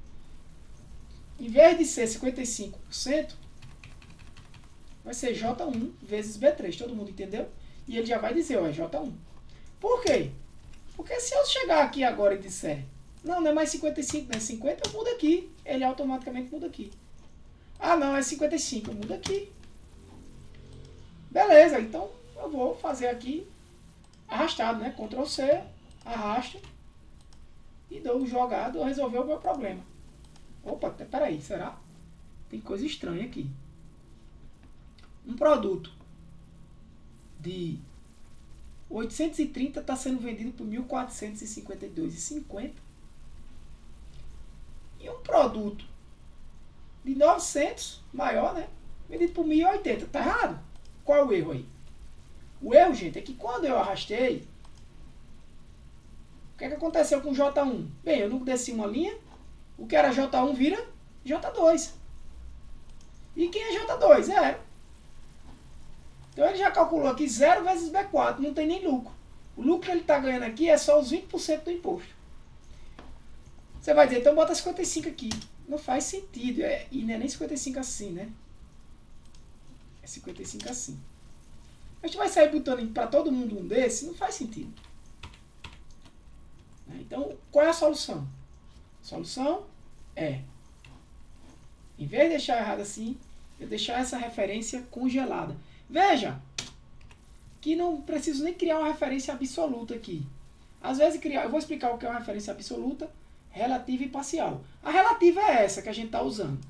Em vez de ser 55%, vai ser J1 vezes B3. Todo mundo entendeu? E ele já vai dizer, ó, é J1. Por quê? Porque se eu chegar aqui agora e disser, não é mais 55, não é 50, eu mudo aqui. Ele automaticamente muda aqui. Ah, não, é 55, eu mudo aqui. Beleza, então eu vou fazer aqui arrastado, né? Ctrl C, arrasto e dou o jogado, resolver o meu problema. Opa, peraí, será? Tem coisa estranha aqui. Um produto de 830 está sendo vendido por 1.452,50. E um produto de 900, maior, né? Vendido por 1.080. Tá errado? Qual é o erro aí? O erro, gente, é que quando eu arrastei, o que é que aconteceu com o J1? Bem, eu não desci uma linha, o que era J1 vira J2. E quem é J2? Zero. Então ele já calculou aqui 0 vezes B4, não tem nem lucro. O lucro que ele está ganhando aqui é só os 20% do imposto. Você vai dizer, então bota 55 aqui. Não faz sentido, e não é nem 55 assim, né? É 55 assim. A gente vai sair botando para todo mundo um desse, não faz sentido. Então, qual é a solução? A solução é, em vez de deixar errado assim, eu deixar essa referência congelada. Veja que não preciso nem criar uma referência absoluta aqui. Às vezes, eu vou explicar o que é uma referência absoluta, relativa e parcial. A relativa é essa que a gente está usando.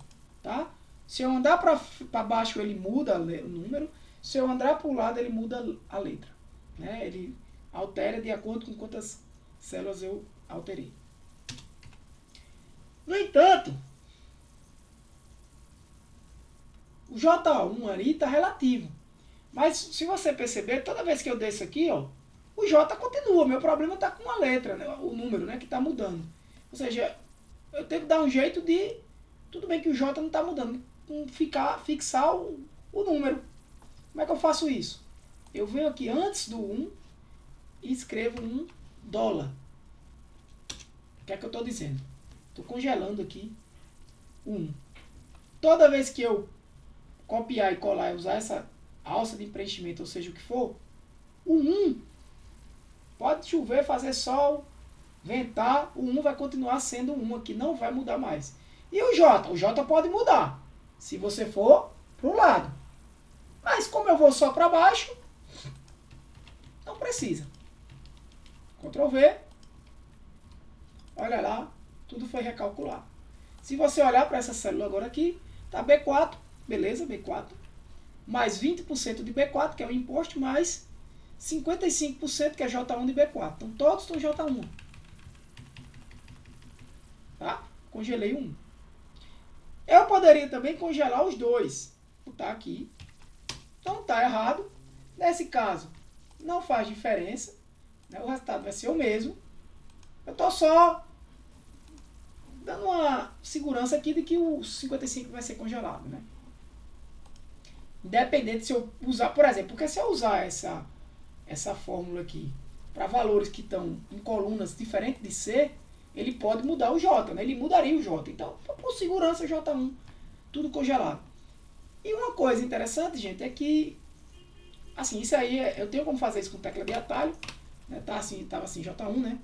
Tá? Se eu andar para baixo, ele muda o número. Se eu andar para o lado, ele muda a letra. Né? Ele altera de acordo com quantas células eu alterei. No entanto, o J1 ali está relativo. Mas se você perceber, toda vez que eu desço aqui, ó, o J continua. Meu problema está com a letra, né? O número, né, que está mudando. Ou seja, eu tenho que dar um jeito de... Tudo bem que o J não está mudando. Fixar o número. Como é que eu faço isso? Eu venho aqui antes do 1 e escrevo $1. O que é que eu estou dizendo? Estou congelando aqui 1. Toda vez que eu copiar e colar e usar essa alça de preenchimento, ou seja, o que for, o 1 pode chover, fazer sol, ventar, o 1 vai continuar sendo 1 aqui, não vai mudar mais. E o J? O J pode mudar, se você for para o lado. Mas como eu vou só para baixo, não precisa. Ctrl V. Olha lá, tudo foi recalculado. Se você olhar para essa célula agora aqui, tá B4, beleza, B4. Mais 20% de B4, que é o imposto, mais 55% que é J1 de B4. Então todos estão J1. Tá? Congelei um. Eu poderia também congelar os dois. Botar aqui. Então tá errado. Nesse caso, não faz diferença. Né? O resultado vai ser o mesmo. Eu estou só dando uma segurança aqui de que o 55 vai ser congelado. Né? Independente se eu usar, por exemplo, porque se eu usar essa fórmula aqui para valores que estão em colunas diferentes de C, ele pode mudar o J, né? Ele mudaria o J. Então, por segurança, J1, tudo congelado. E uma coisa interessante, gente, é que, assim, isso aí, eu tenho como fazer isso com tecla de atalho, né? Tava assim, J1, né?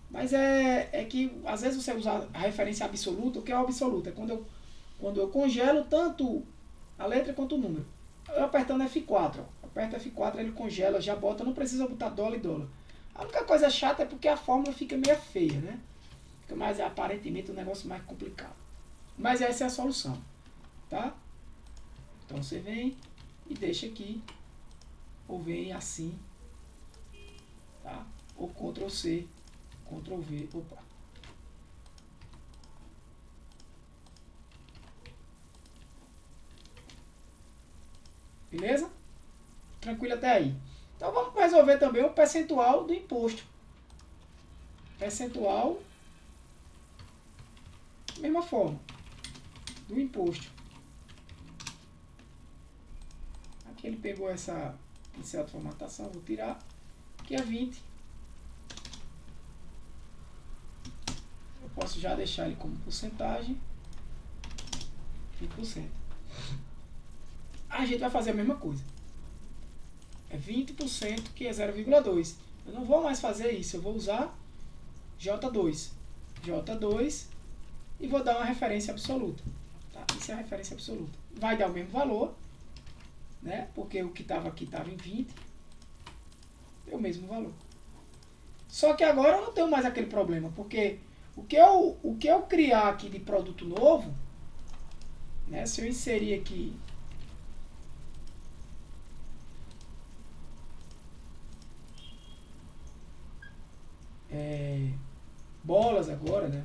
Mas é que, às vezes, você usa a referência absoluta. O que é o absoluto? É quando eu congelo tanto a letra quanto o número. Eu apertando F4, ó. Aperta F4, ele congela, já bota, não precisa botar dólar e dólar. A única coisa chata é porque a fórmula fica meio feia, né? Fica mais, aparentemente, um negócio mais complicado. Mas essa é a solução, tá? Então você vem e deixa aqui, ou vem assim, tá? Ou Ctrl C Ctrl V. Opa. Beleza? Tranquilo até aí. Então vamos resolver também o percentual do imposto. Percentual, mesma forma, do imposto. Aqui ele pegou essa pincel de formatação, vou tirar. Aqui é 20. Eu posso já deixar ele como porcentagem. 20%. A gente vai fazer a mesma coisa. É 20%, que é 0,2. Eu não vou mais fazer isso, eu vou usar J2. J2 e vou dar uma referência absoluta. Tá? Isso é a referência absoluta. Vai dar o mesmo valor, né? Porque o que estava aqui estava em 20. É o mesmo valor. Só que agora eu não tenho mais aquele problema, porque o que eu criar aqui de produto novo, né? Se eu inserir aqui bolas agora, né?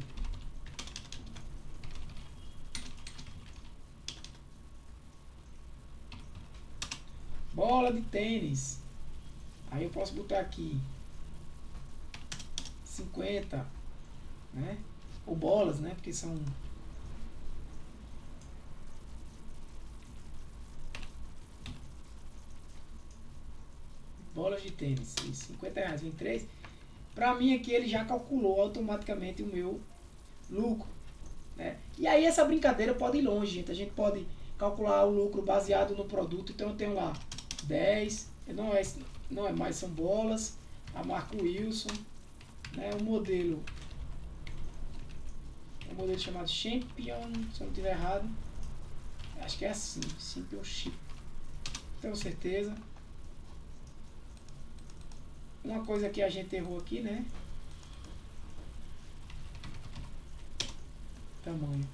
Bola de tênis. Aí eu posso botar aqui 50, né? Ou bolas, né? Porque são bolas de tênis. R$50, vem 3. Para mim aqui ele já calculou automaticamente o meu lucro, né? E aí essa brincadeira pode ir longe, gente. A gente pode calcular o lucro baseado no produto. Então eu tenho lá 10, não é mais, são bolas, a marca Wilson, né? O modelo chamado Champion, se eu não estiver errado, acho que é assim, Championship, tenho certeza. Uma coisa que a gente errou aqui, né? Tamanho.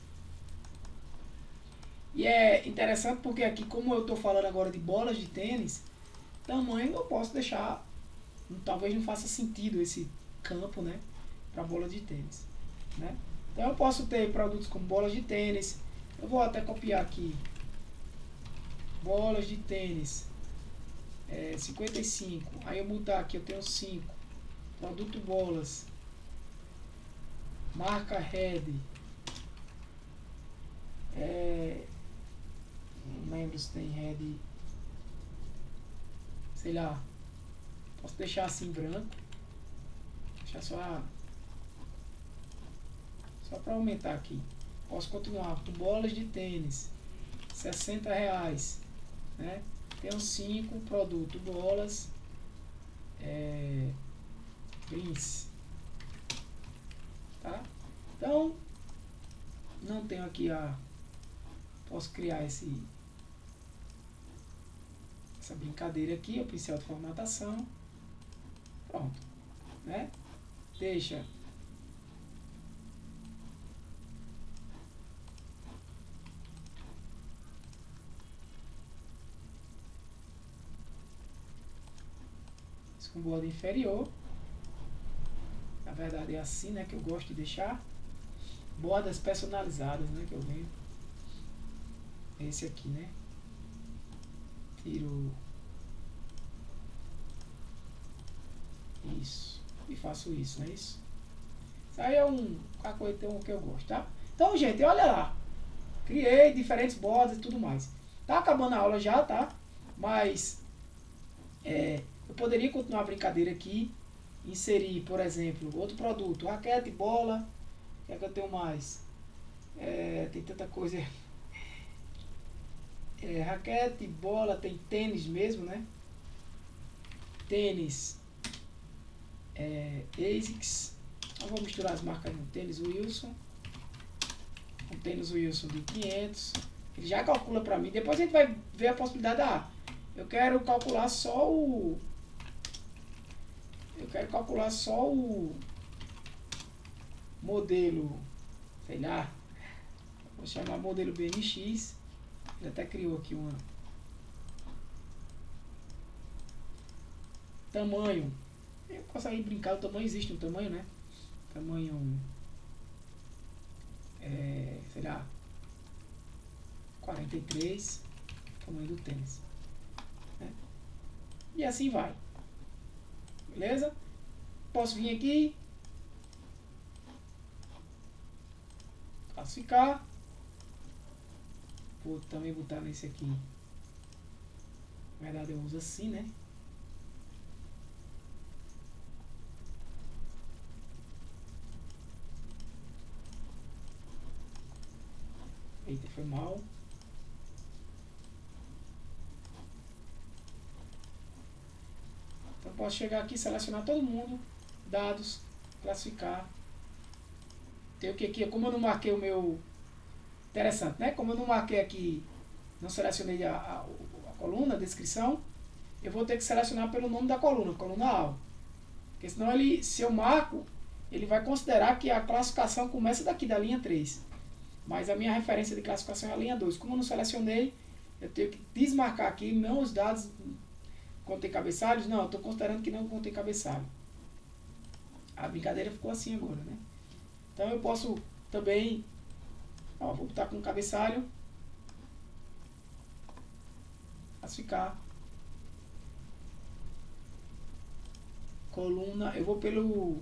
E é interessante porque aqui, como eu estou falando agora de bolas de tênis, tamanho eu posso deixar, talvez não faça sentido esse campo, né, para bola de tênis, né? Então eu posso ter produtos como bolas de tênis. Eu vou até copiar aqui. Bolas de tênis. 55. Aí eu mudar aqui, eu tenho 5. Produto bolas. Marca Red. Não lembro se tem Red. Sei lá. Posso deixar assim branco. Deixar só para aumentar aqui. Posso continuar com bolas de tênis. R$60, né? Tenho 5 produtos bolas. Greens. Tá? Então, não tenho aqui posso criar essa brincadeira aqui, o pincel de formatação. Pronto, né? Deixa isso com borda inferior. Na verdade é assim, né, que eu gosto de deixar. Bordas personalizadas, né, que eu venho. Esse aqui, né? Tiro isso e faço isso, não é isso? Isso aí é uma coisa que eu gosto, tá? Então, gente, olha lá. Criei diferentes bordas e tudo mais. Tá acabando a aula já, tá? Mas eu poderia continuar a brincadeira aqui. Inserir, por exemplo, outro produto. Raquete, bola. O que é que eu tenho mais? Tem tanta coisa. Raquete, bola, tem tênis mesmo, né? Tênis. ASICS. Eu vou misturar as marcas no tênis Wilson. O tênis Wilson de 500. Ele já calcula para mim. Depois a gente vai ver a possibilidade. Eu quero calcular só o modelo, sei lá, vou chamar modelo BNX. Ele até criou aqui uma tamanho. Eu posso aí brincar, o tamanho existe um tamanho, né? tamanho, sei lá, 43, tamanho do tênis, né? E assim vai, beleza? Posso vir aqui, classificar, vou também botar nesse aqui, na verdade eu uso assim, né? Eita, foi mal. Então posso chegar aqui, selecionar todo mundo, dados, classificar. Tem o que aqui, como eu não marquei o meu... Interessante, né? Como eu não marquei aqui, não selecionei a coluna, a descrição, eu vou ter que selecionar pelo nome da coluna alvo. Porque senão ele, se eu marco, ele vai considerar que a classificação começa daqui, da linha 3. Mas a minha referência de classificação é a linha 2. Como eu não selecionei, eu tenho que desmarcar aqui, não os dados contém cabeçalhos. Não, eu estou considerando que não contém cabeçalho. A brincadeira ficou assim agora, né? Então eu posso também, ó, vou botar com cabeçalho, classificar, coluna, eu vou pela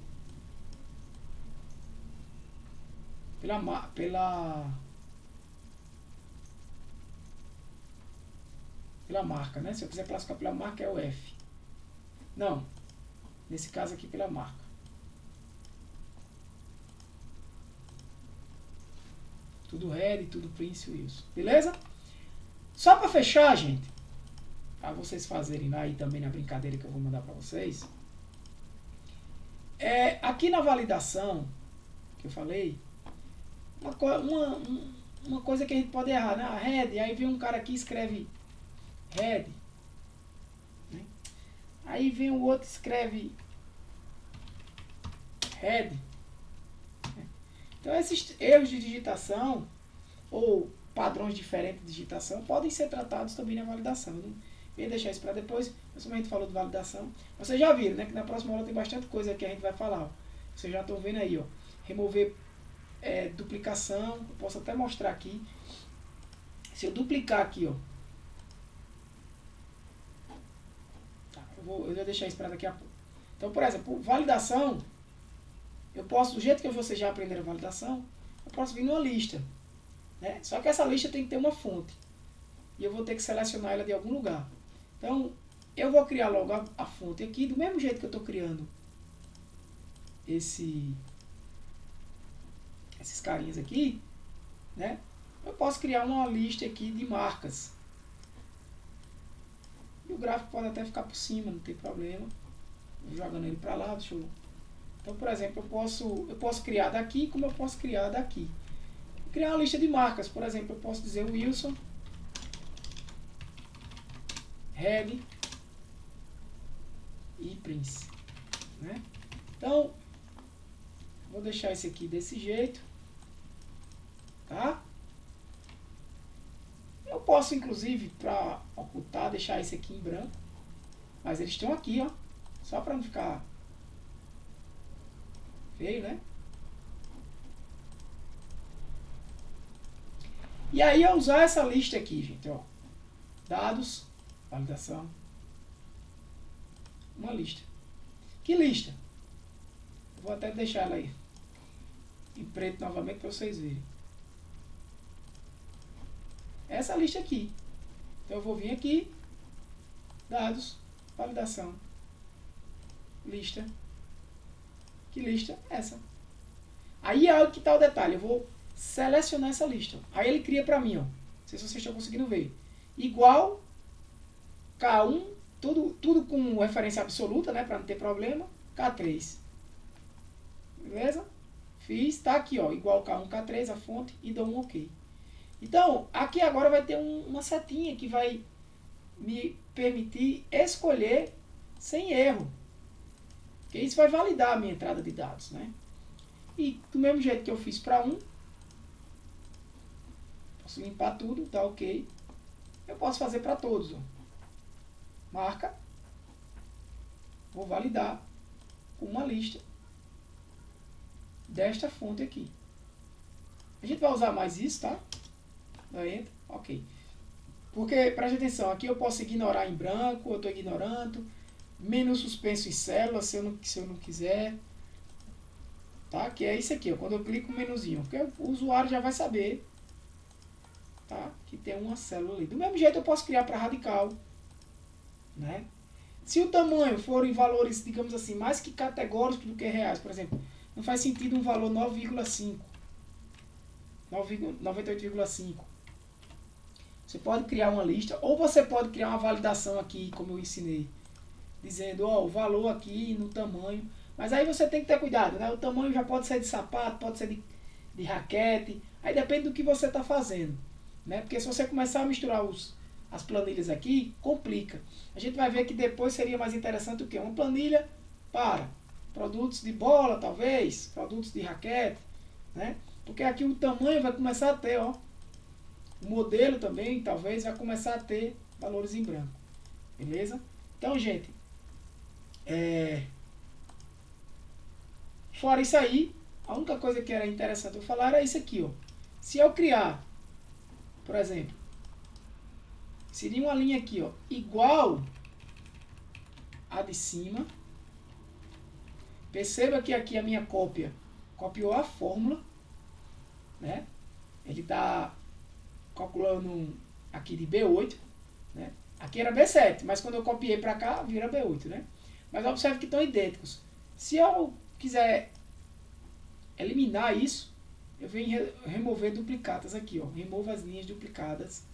marca, né? Se eu quiser classificar pela marca é o F. Não, nesse caso aqui pela marca. Tudo Red, tudo Prince Wilson. Beleza? Só para fechar, gente, para vocês fazerem lá e também na brincadeira que eu vou mandar para vocês, aqui na validação que eu falei, uma coisa que a gente pode errar, né? Red, aí vem um cara aqui e escreve Red, né? Aí vem o outro e escreve Red. Então esses erros de digitação ou padrões diferentes de digitação podem ser tratados também na validação. Eu ia deixar isso para depois, mas como a gente falou de validação, vocês já viram, né, que na próxima aula tem bastante coisa que a gente vai falar. Ó. Vocês já estão vendo aí, ó, remover duplicação. Eu posso até mostrar aqui. Se eu duplicar aqui, ó, tá, eu vou deixar isso para daqui a pouco. Então, por exemplo, validação, eu posso, do jeito que vocês já aprenderam a validação, eu posso vir numa lista, né? Só que essa lista tem que ter uma fonte. E eu vou ter que selecionar ela de algum lugar. Então, eu vou criar logo a fonte aqui, do mesmo jeito que eu estou criando esses carinhas aqui, né? Eu posso criar uma lista aqui de marcas. E o gráfico pode até ficar por cima, não tem problema. Vou jogando ele para lá, deixa eu... Então, por exemplo, eu posso criar daqui, como eu posso criar daqui. Criar uma lista de marcas, por exemplo, eu posso dizer Wilson, Red e Prince, né? Então, vou deixar esse aqui desse jeito, tá? Eu posso, inclusive, para ocultar, deixar esse aqui em branco, mas eles estão aqui, ó, só para não ficar feio, né? E aí eu usar essa lista aqui, gente, ó, dados, validação, uma lista. Que lista? Vou até deixar ela aí em preto novamente para vocês verem. Essa lista aqui. Então eu vou vir aqui, dados, validação, lista. Que lista? Essa. Aí é que está o detalhe. Eu vou selecionar essa lista. Aí ele cria para mim, ó. Não sei se vocês estão conseguindo ver. Igual K1, tudo com referência absoluta, né, para não ter problema. K3. Beleza? Fiz, tá aqui, ó, igual K1, K3, a fonte, e dou um OK. Então, aqui agora vai ter uma setinha que vai me permitir escolher sem erro. Porque isso vai validar a minha entrada de dados, né? E do mesmo jeito que eu fiz para um, posso limpar tudo, tá OK. Eu posso fazer para todos, ó. Marca, vou validar com uma lista desta fonte aqui. A gente vai usar mais isso, tá? Entra, ok. Porque, preste atenção, aqui eu posso ignorar em branco, eu estou ignorando. Menu suspenso em célula, se eu não quiser. Tá? Que é isso aqui, ó, quando eu clico no menuzinho. Porque o usuário já vai saber, tá? Que tem uma célula ali. Do mesmo jeito eu posso criar para radical, né? Se o tamanho for em valores, digamos assim, mais que categóricos do que reais, por exemplo, não faz sentido um valor 9,5, 98,5. Você pode criar uma lista, ou você pode criar uma validação aqui, como eu ensinei, dizendo, ó, o valor aqui no tamanho. Mas aí você tem que ter cuidado, né? O tamanho já pode ser de sapato, pode ser de raquete, aí depende do que você está fazendo, né? Porque se você começar a misturar as planilhas aqui, complica. A gente vai ver que depois seria mais interessante o quê? Uma planilha para produtos de bola, talvez, produtos de raquete, né? Porque aqui o tamanho vai começar a ter, ó, o modelo também, talvez, vai começar a ter valores em branco. Beleza? Então, gente, fora isso aí, a única coisa que era interessante eu falar era isso aqui, ó. Se eu criar, por exemplo, seria uma linha aqui, ó, igual a de cima. Perceba que aqui a minha cópia copiou a fórmula, né? Ele está calculando aqui de B8, né? Aqui era B7, mas quando eu copiei para cá, vira B8, né? Mas observe que estão idênticos. Se eu quiser eliminar isso, eu venho remover duplicadas aqui, ó. Remova as linhas duplicadas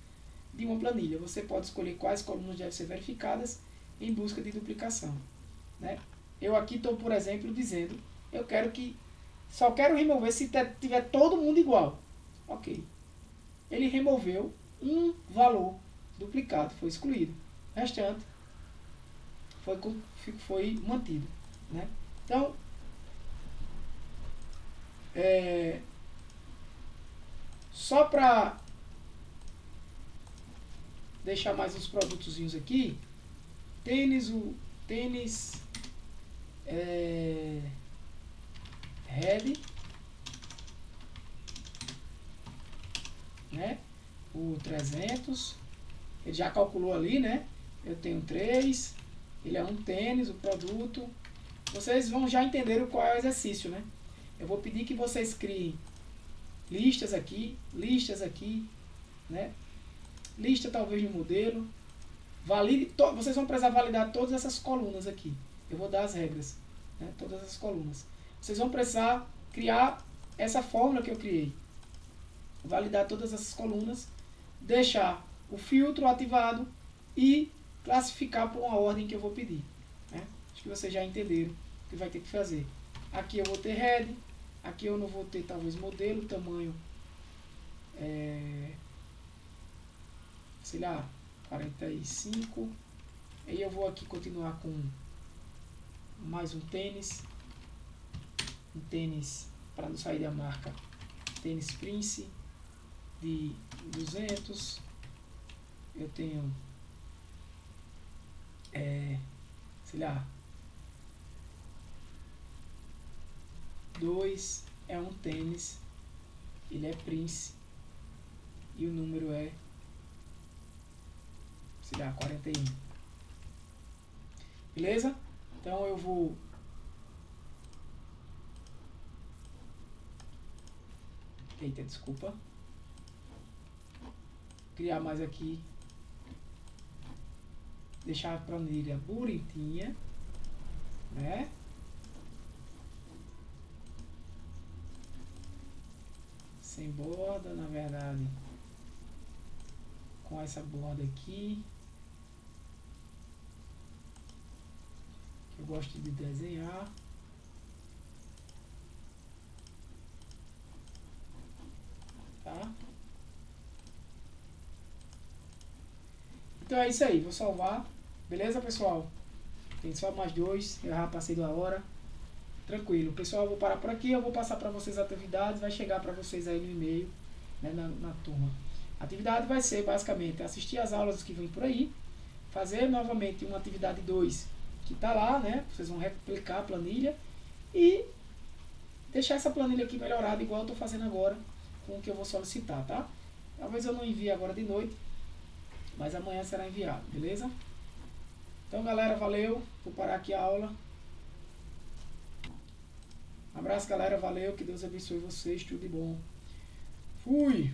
de uma planilha. Você pode escolher quais colunas devem ser verificadas em busca de duplicação, né? Eu aqui estou, por exemplo, dizendo, só quero remover se tiver todo mundo igual. Ok. Ele removeu um valor duplicado, foi excluído. O restante foi mantido, né? Então, só para deixar mais uns produtozinhos aqui, tênis Red, né? O 300, ele já calculou ali, né? Eu tenho 3, ele é um tênis, o produto. Vocês vão já entender qual é o exercício, né? Eu vou pedir que vocês criem listas aqui, né? Lista talvez no modelo. Vocês vão precisar validar todas essas colunas aqui. Eu vou dar as regras, né? Todas as colunas. Vocês vão precisar criar essa fórmula que eu criei. Validar todas essas colunas, deixar o filtro ativado e classificar por uma ordem que eu vou pedir, né? Acho que vocês já entenderam o que vai ter que fazer. Aqui eu vou ter head, aqui eu não vou ter talvez modelo, tamanho, sei lá, 45. Aí eu vou aqui continuar com mais um tênis para não sair da marca, tênis Prince de 200. Eu tenho sei lá, 2 é um tênis, ele é Prince e o número é, sei lá, 41. Beleza? Então eu vou criar mais aqui, deixar a planilha bonitinha, né? Sem borda, na verdade, com essa borda aqui, que eu gosto de desenhar. Tá? Então é isso aí, vou salvar. Beleza, pessoal? Tem só mais 2, eu já passei da hora. Tranquilo. Pessoal, eu vou parar por aqui, eu vou passar para vocês as atividades, vai chegar para vocês aí no e-mail, né, na turma. A atividade vai ser basicamente assistir as aulas que vêm por aí, fazer novamente uma atividade 2 que está lá, né? Vocês vão replicar a planilha e deixar essa planilha aqui melhorada, igual eu estou fazendo agora, com o que eu vou solicitar, tá? Talvez eu não envie agora de noite, mas amanhã será enviado, beleza? Então, galera, valeu. Vou parar aqui a aula. Abraço, galera. Valeu. Que Deus abençoe vocês. Tudo de bom. Fui.